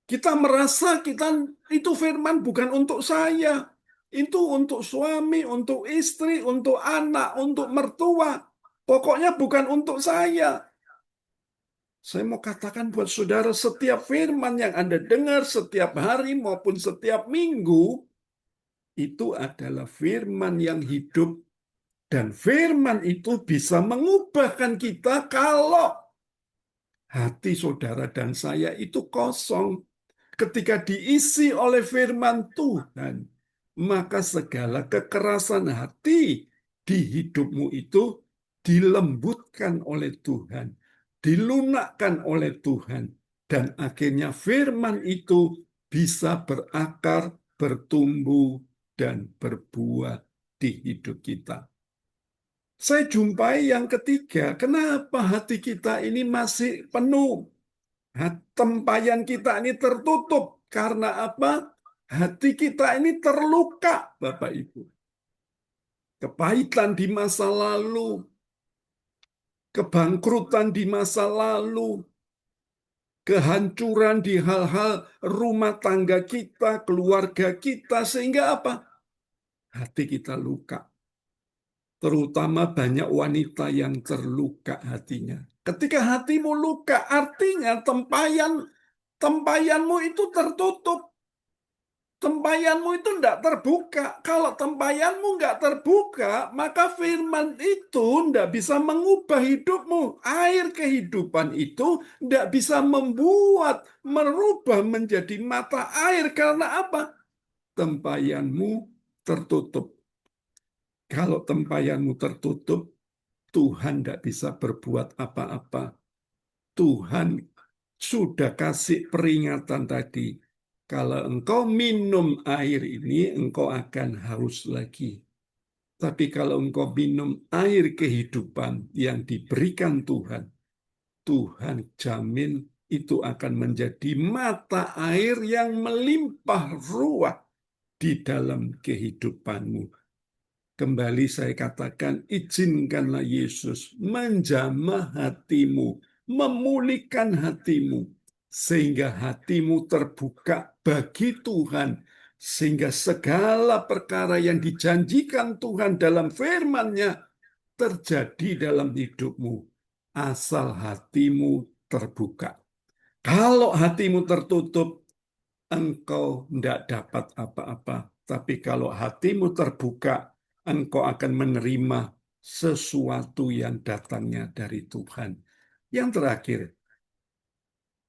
Kita merasa itu firman bukan untuk saya. Itu untuk suami, untuk istri, untuk anak, untuk mertua. Pokoknya bukan untuk saya. Saya mau katakan buat saudara, setiap firman yang Anda dengar setiap hari maupun setiap minggu, itu adalah firman yang hidup. Dan firman itu bisa mengubahkan kita kalau hati saudara dan saya itu kosong. Ketika diisi oleh firman Tuhan, maka segala kekerasan hati di hidupmu itu dilembutkan oleh Tuhan, dilunakkan oleh Tuhan, dan akhirnya firman itu bisa berakar, bertumbuh, dan berbuah di hidup kita. Saya jumpai yang ketiga, kenapa hati kita ini masih penuh? Tempayan kita ini tertutup. Karena apa? Hati kita ini terluka, Bapak Ibu. Kepahitan di masa lalu, kebangkrutan di masa lalu, kehancuran di hal-hal rumah tangga kita, keluarga kita, sehingga apa? Hati kita luka. Terutama banyak wanita yang terluka hatinya. Ketika hatimu luka, artinya tempayanmu itu tertutup. Tempayanmu itu tidak terbuka. Kalau tempayanmu nggak terbuka, maka firman itu tidak bisa mengubah hidupmu. Air kehidupan itu tidak bisa merubah menjadi mata air. Karena apa? Tempayanmu tertutup. Kalau tempayanmu tertutup, Tuhan tidak bisa berbuat apa-apa. Tuhan sudah kasih peringatan tadi. Kalau engkau minum air ini, engkau akan haus lagi. Tapi kalau engkau minum air kehidupan yang diberikan Tuhan, Tuhan jamin itu akan menjadi mata air yang melimpah ruah di dalam kehidupanmu. Kembali saya katakan, izinkanlah Yesus menjamah hatimu, memulihkan hatimu, sehingga hatimu terbuka bagi Tuhan, sehingga segala perkara yang dijanjikan Tuhan dalam firman-Nya terjadi dalam hidupmu, asal hatimu terbuka. Kalau hatimu tertutup, engkau tidak dapat apa-apa. Tapi kalau hatimu terbuka, engkau akan menerima sesuatu yang datangnya dari Tuhan.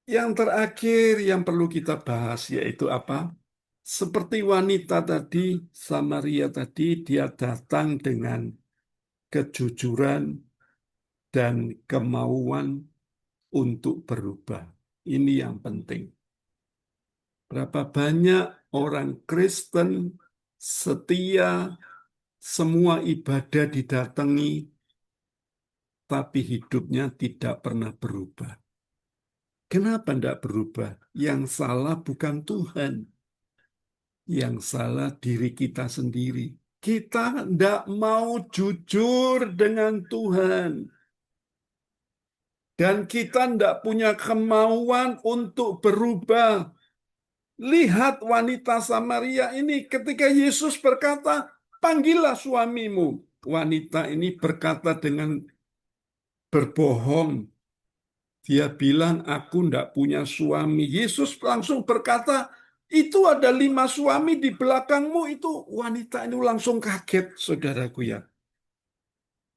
Yang terakhir yang perlu kita bahas yaitu apa? Seperti wanita tadi, Samaria tadi, dia datang dengan kejujuran dan kemauan untuk berubah. Ini yang penting. Berapa banyak orang Kristen setia, semua ibadah didatangi, tapi hidupnya tidak pernah berubah. Kenapa tidak berubah? Yang salah bukan Tuhan. Yang salah diri kita sendiri. Kita tidak mau jujur dengan Tuhan. Dan kita tidak punya kemauan untuk berubah. Lihat wanita Samaria ini ketika Yesus berkata, panggillah suamimu. Wanita ini berkata dengan berbohong. Dia bilang, aku tidak punya suami. Yesus langsung berkata, itu ada 5 suami di belakangmu. Itu wanita ini langsung kaget, saudaraku ya.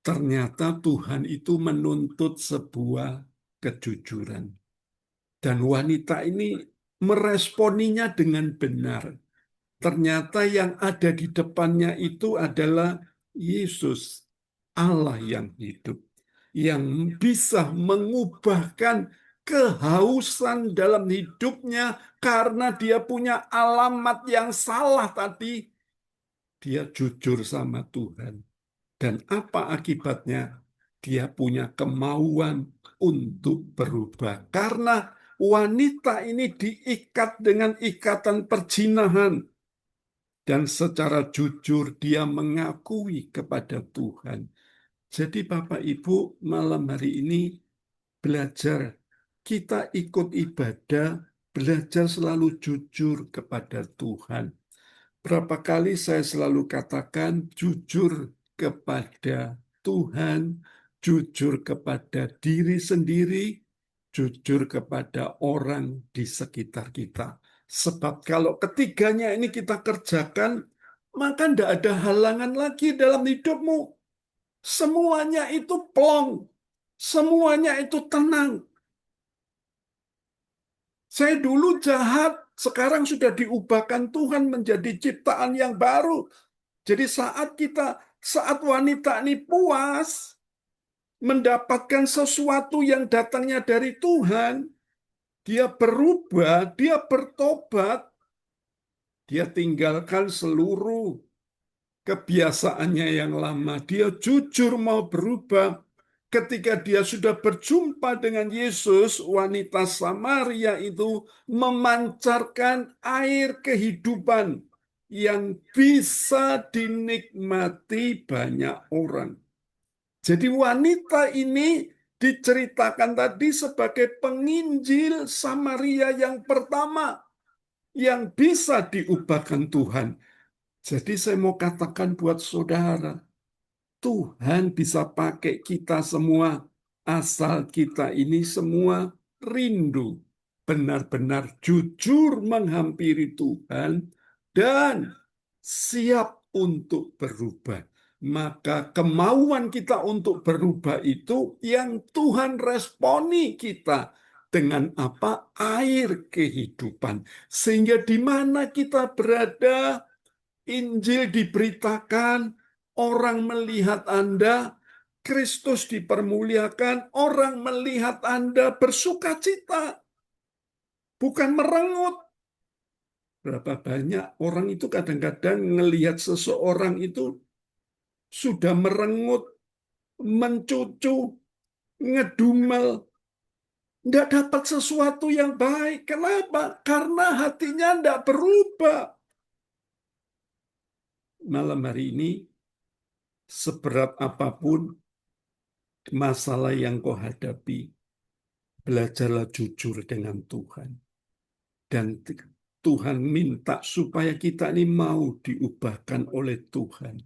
Ternyata Tuhan itu menuntut sebuah kejujuran. Dan wanita ini meresponinya dengan benar. Ternyata yang ada di depannya itu adalah Yesus, Allah yang hidup, yang bisa mengubahkan kehausan dalam hidupnya karena dia punya alamat yang salah tadi. Dia jujur sama Tuhan. Dan apa akibatnya? Dia punya kemauan untuk berubah. Karena wanita ini diikat dengan ikatan perzinahan. Dan secara jujur dia mengakui kepada Tuhan. Jadi Bapak Ibu malam hari ini belajar. Kita ikut ibadah, belajar selalu jujur kepada Tuhan. Berapa kali saya selalu katakan jujur kepada Tuhan, jujur kepada diri sendiri, jujur kepada orang di sekitar kita. Sebab kalau ketiganya ini kita kerjakan, maka tidak ada halangan lagi dalam hidupmu. Semuanya itu plong, semuanya itu tenang. Saya dulu jahat, sekarang sudah diubahkan Tuhan menjadi ciptaan yang baru. Jadi saat wanita ini puas, mendapatkan sesuatu yang datangnya dari Tuhan, dia berubah, dia bertobat, dia tinggalkan seluruh kebiasaannya yang lama. Dia jujur mau berubah. Ketika dia sudah berjumpa dengan Yesus, wanita Samaria itu memancarkan air kehidupan yang bisa dinikmati banyak orang. Jadi wanita ini diceritakan tadi sebagai penginjil Samaria yang pertama yang bisa diubahkan Tuhan. Jadi saya mau katakan buat saudara, Tuhan bisa pakai kita semua, asal kita ini semua rindu, benar-benar jujur menghampiri Tuhan, dan siap untuk berubah. Maka kemauan kita untuk berubah itu yang Tuhan responi kita dengan apa? Air kehidupan. Sehingga di mana kita berada, Injil diberitakan, orang melihat Anda, Kristus dipermuliakan, orang melihat Anda bersukacita, bukan merengut. Berapa banyak orang itu kadang-kadang melihat seseorang itu sudah merengut, mencucu, ngedumel, tidak dapat sesuatu yang baik. Kenapa? Karena hatinya tidak berubah. Malam hari ini, seberat apapun masalah yang kau hadapi, belajarlah jujur dengan Tuhan. Dan Tuhan minta supaya kita ini mau diubahkan oleh Tuhan.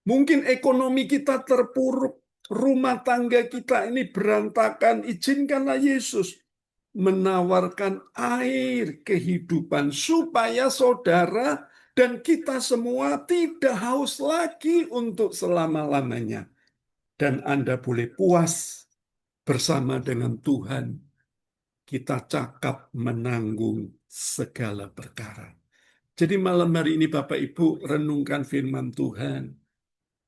Mungkin ekonomi kita terpuruk, rumah tangga kita ini berantakan. Izinkanlah Yesus menawarkan air kehidupan supaya saudara dan kita semua tidak haus lagi untuk selama-lamanya. Dan Anda boleh puas bersama dengan Tuhan. Kita cakap menanggung segala perkara. Jadi malam hari ini Bapak Ibu renungkan firman Tuhan.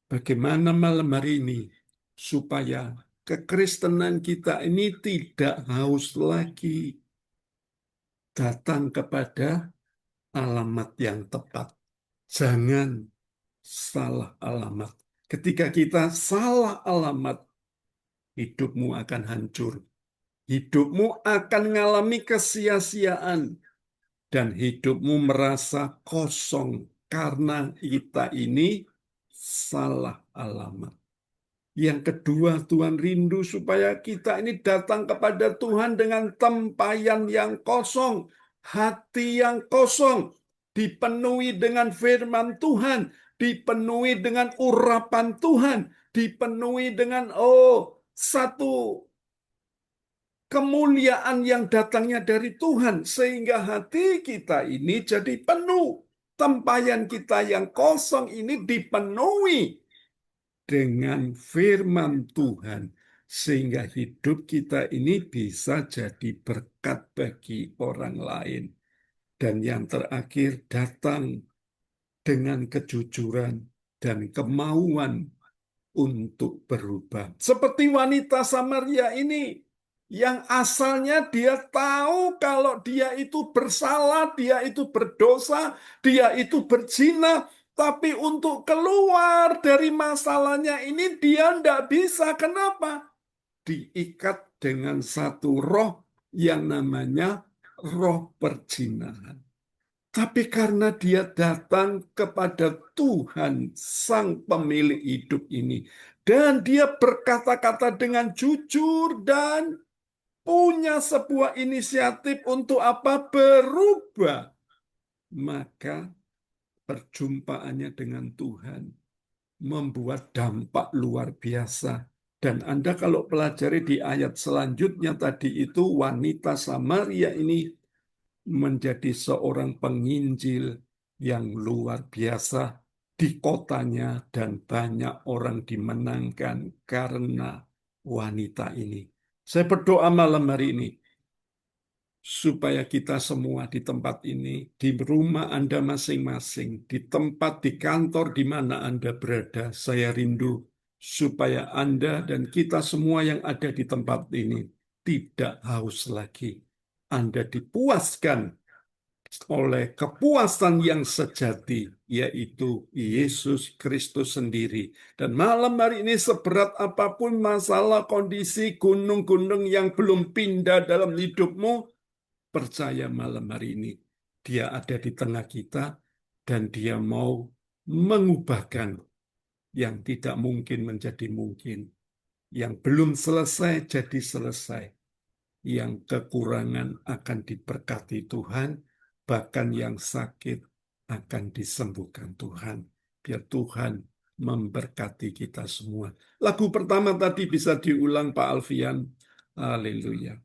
Bagaimana malam hari ini supaya kekristenan kita ini tidak haus lagi datang kepada alamat yang tepat. Jangan salah alamat. Ketika kita salah alamat, hidupmu akan hancur. Hidupmu akan mengalami kesia-siaan. Dan hidupmu merasa kosong karena kita ini salah alamat. Yang kedua, Tuhan rindu supaya kita ini datang kepada Tuhan dengan tempayan yang kosong, hati yang kosong, dipenuhi dengan firman Tuhan, dipenuhi dengan urapan Tuhan, dipenuhi dengan satu kemuliaan yang datangnya dari Tuhan, sehingga hati kita ini jadi penuh. Tempayan kita yang kosong ini dipenuhi dengan firman Tuhan, sehingga hidup kita ini bisa jadi berkat bagi orang lain. Dan yang terakhir, datang dengan kejujuran dan kemauan untuk berubah. Seperti wanita Samaria ini, yang asalnya dia tahu kalau dia itu bersalah, dia itu berdosa, dia itu berzina, tapi untuk keluar dari masalahnya ini dia tidak bisa. Kenapa? Diikat dengan satu roh yang namanya roh perzinahan. Tapi karena dia datang kepada Tuhan, Sang Pemilik hidup ini, dan dia berkata-kata dengan jujur dan punya sebuah inisiatif untuk apa? Berubah. Maka perjumpaannya dengan Tuhan membuat dampak luar biasa. Dan Anda kalau pelajari di ayat selanjutnya tadi itu, wanita Samaria ini menjadi seorang penginjil yang luar biasa di kotanya, dan banyak orang dimenangkan karena wanita ini. Saya berdoa malam hari ini supaya kita semua di tempat ini, di rumah Anda masing-masing, di tempat, di kantor di mana Anda berada, saya rindu supaya Anda dan kita semua yang ada di tempat ini tidak haus lagi. Anda dipuaskan oleh kepuasan yang sejati, yaitu Yesus Kristus sendiri. Dan malam hari ini, seberat apapun masalah, kondisi, gunung-gunung yang belum pindah dalam hidupmu, percaya malam hari ini Dia ada di tengah kita, dan Dia mau mengubahkan yang tidak mungkin menjadi mungkin, yang belum selesai jadi selesai, yang kekurangan akan diberkati Tuhan, bahkan yang sakit akan disembuhkan Tuhan. Biar Tuhan memberkati kita semua. Lagu pertama tadi bisa diulang Pak Alfian. Haleluya.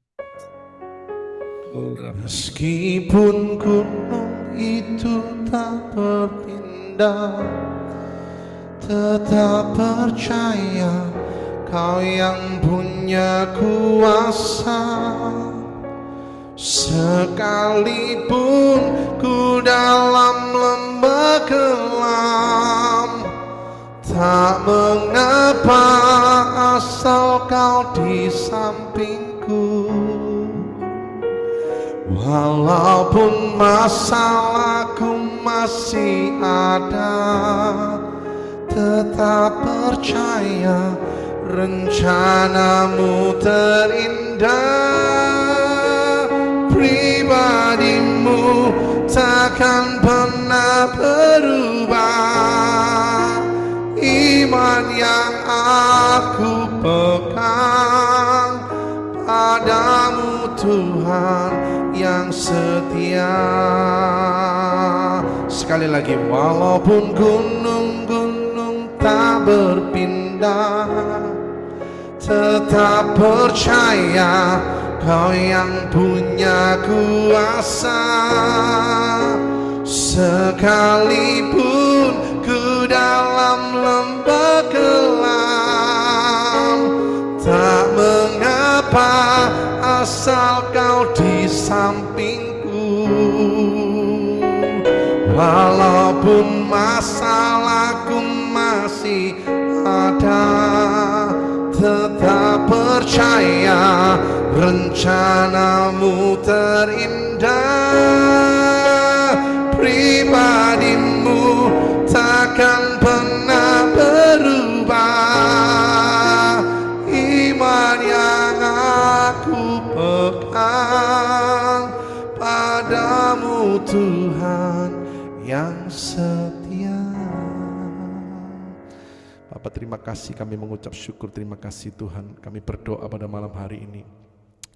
Meskipun gunung itu tak berpindah. Tetap percaya Kau yang punya kuasa. Sekalipun ku dalam lembah kelam, tak mengapa asal Kau di sampingku. Walaupun masalahku masih ada, tetap percaya rencanamu terindah. Pribadimu takkan pernah berubah. Iman yang aku pegang padamu Tuhan yang setia. Sekali lagi, walaupun gunung-gunung tak berpindah, tetap percaya Kau yang punya kuasa. Sekalipun ku dalam lembah kelam, tak mengapa asal Kau di sampingku. Walaupun masalahku masih ada, tetap percaya rencanamu terindah. Pribadimu takkan pernah berubah. Iman yang aku pegang padamu Tuhan yang setia. Bapak, terima kasih, kami mengucap syukur, terima kasih Tuhan. Kami berdoa pada malam hari ini,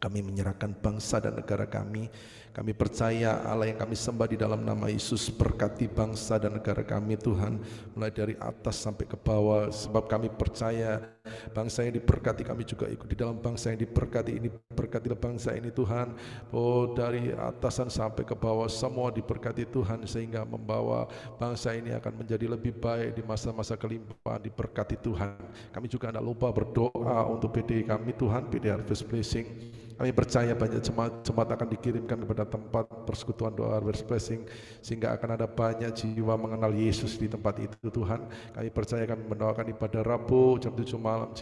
kami menyerahkan bangsa dan negara kami. Kami percaya Allah yang kami sembah di dalam nama Yesus berkati bangsa dan negara kami Tuhan, mulai dari atas sampai ke bawah. Sebab kami percaya bangsa yang diberkati, kami juga ikut di dalam bangsa yang diberkati ini. Berkatilah bangsa ini Tuhan, oh dari atasan sampai ke bawah semua diberkati Tuhan, sehingga membawa bangsa ini akan menjadi lebih baik di masa-masa kelimpahan. Diberkati Tuhan. Kami juga tidak lupa berdoa untuk PD kami Tuhan, PD Harvest Blessing. Kami percaya banyak jemaat akan dikirimkan kepada tempat persekutuan doa Harvest Blessing, sehingga akan ada banyak jiwa mengenal Yesus di tempat itu Tuhan. Kami percaya kami mendoakan ibadah Rabu jam 7 malam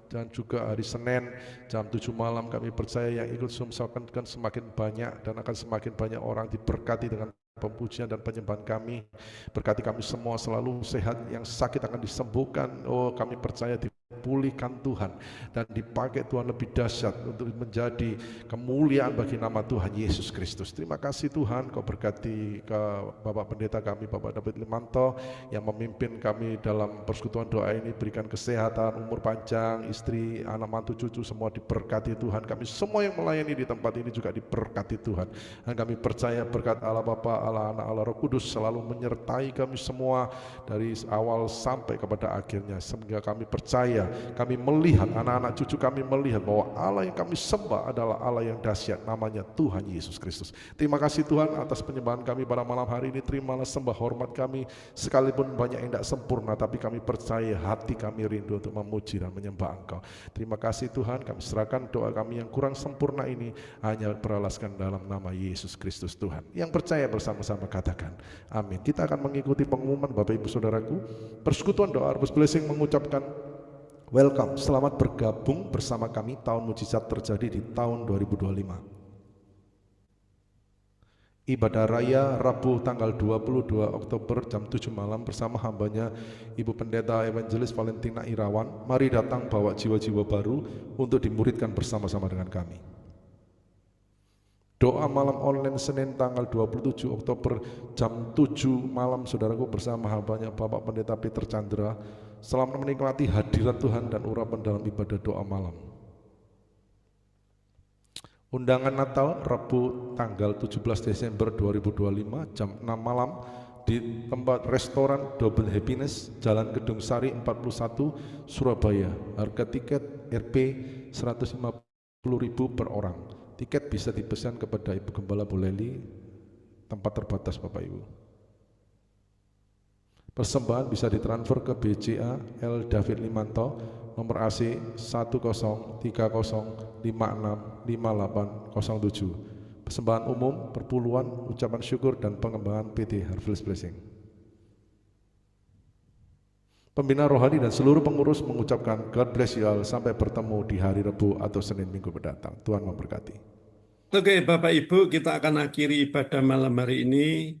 dan juga hari Senin jam 7 malam. Kami percaya yang ikut Zoom akan semakin banyak dan akan semakin banyak orang diberkati dengan pempujian dan penyembahan kami. Berkati kami semua selalu sehat, yang sakit akan disembuhkan. Oh, kami percaya dipulihkan Tuhan dan dipakai Tuhan lebih dahsyat untuk menjadi kemuliaan bagi nama Tuhan Yesus Kristus. Terima kasih Tuhan, Kau berkati ke Bapak Pendeta kami, Bapak David Limanto, yang memimpin kami dalam persekutuan doa ini. Berikan kesehatan, umur panjang, istri, anak, mantu, cucu semua diberkati Tuhan. Kami semua yang melayani di tempat ini juga diberkati Tuhan. Dan kami percaya berkat Allah Bapa, Allah Anak, Allah Roh Kudus selalu menyertai kami semua dari awal sampai kepada akhirnya. Sehingga kami percaya, kami melihat, anak-anak cucu kami melihat bahwa Allah yang kami sembah adalah Allah yang dahsyat, namanya Tuhan Yesus Kristus. Terima kasih Tuhan atas penyembahan kami pada malam hari ini. Terimalah sembah hormat kami, sekalipun banyak yang tidak sempurna, tapi kami percaya hati kami rindu untuk memuji dan menyembah Engkau. Terima kasih Tuhan, kami serahkan doa kami yang kurang sempurna ini hanya beralaskan dalam nama Yesus Kristus Tuhan. Yang percaya bersama-sama katakan amin. Kita akan mengikuti pengumuman Bapak Ibu Saudaraku. Persekutuan doa Harvest Blessing mengucapkan welcome, selamat bergabung bersama kami. Tahun mujizat terjadi di tahun 2025. Ibadah Raya Rabu tanggal 22 Oktober jam 7 malam bersama hambanya Ibu Pendeta Evangelis Valentina Irawan. Mari datang bawa jiwa-jiwa baru untuk dimuridkan bersama-sama dengan kami. Doa malam online Senin tanggal 27 Oktober jam 7 malam saudaraku bersama hambanya Bapak Pendeta Peter Chandra. Selamat menikmati hadirat Tuhan dan urapan dalam ibadah doa malam. Undangan Natal Rabu tanggal 17 Desember 2025 jam 6 malam di tempat restoran Double Happiness, Jalan Gedung Sari 41, Surabaya. Harga tiket Rp 150.000 per orang. Tiket bisa dipesan kepada Ibu Gembala Boleli tempat terbatas Bapak Ibu. Persembahan bisa ditransfer ke BCA L. David Limanto, nomor AC 1030565807. Persembahan umum, perpuluhan, ucapan syukur, dan pengembangan PT Harvest Blessing. Pembina rohani dan seluruh pengurus mengucapkan God bless you all. Sampai bertemu di hari Rabu atau Senin minggu mendatang. Tuhan memberkati. Oke, Bapak Ibu, kita akan akhiri ibadah malam hari ini.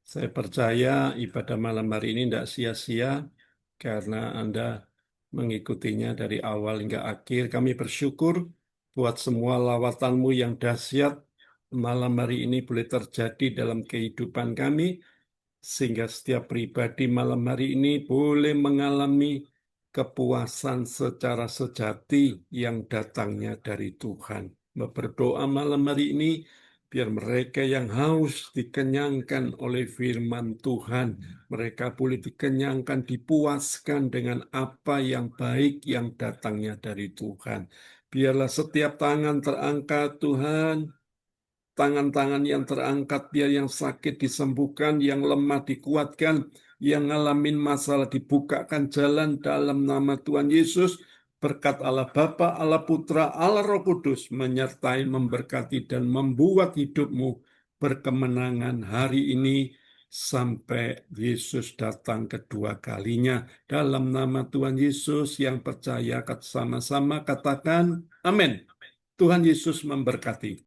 Saya percaya ibadah malam hari ini tidak sia-sia karena Anda mengikutinya dari awal hingga akhir. Kami bersyukur buat semua lawatanmu yang dahsyat malam hari ini boleh terjadi dalam kehidupan kami, sehingga setiap pribadi malam hari ini boleh mengalami kepuasan secara sejati yang datangnya dari Tuhan. Berdoa malam hari ini biar mereka yang haus dikenyangkan oleh firman Tuhan. Mereka boleh dikenyangkan, dipuaskan dengan apa yang baik yang datangnya dari Tuhan. Biarlah setiap tangan terangkat, Tuhan. Tangan-tangan yang terangkat, biar yang sakit disembuhkan, yang lemah dikuatkan, yang ngalamin masalah dibukakan jalan dalam nama Tuhan Yesus. Berkat Allah Bapa, Allah Putra, Allah Roh Kudus menyertai, memberkati, dan membuat hidupmu berkemenangan hari ini sampai Yesus datang kedua kalinya. Dalam nama Tuhan Yesus yang percaya, sama-sama katakan amin. Tuhan Yesus memberkati.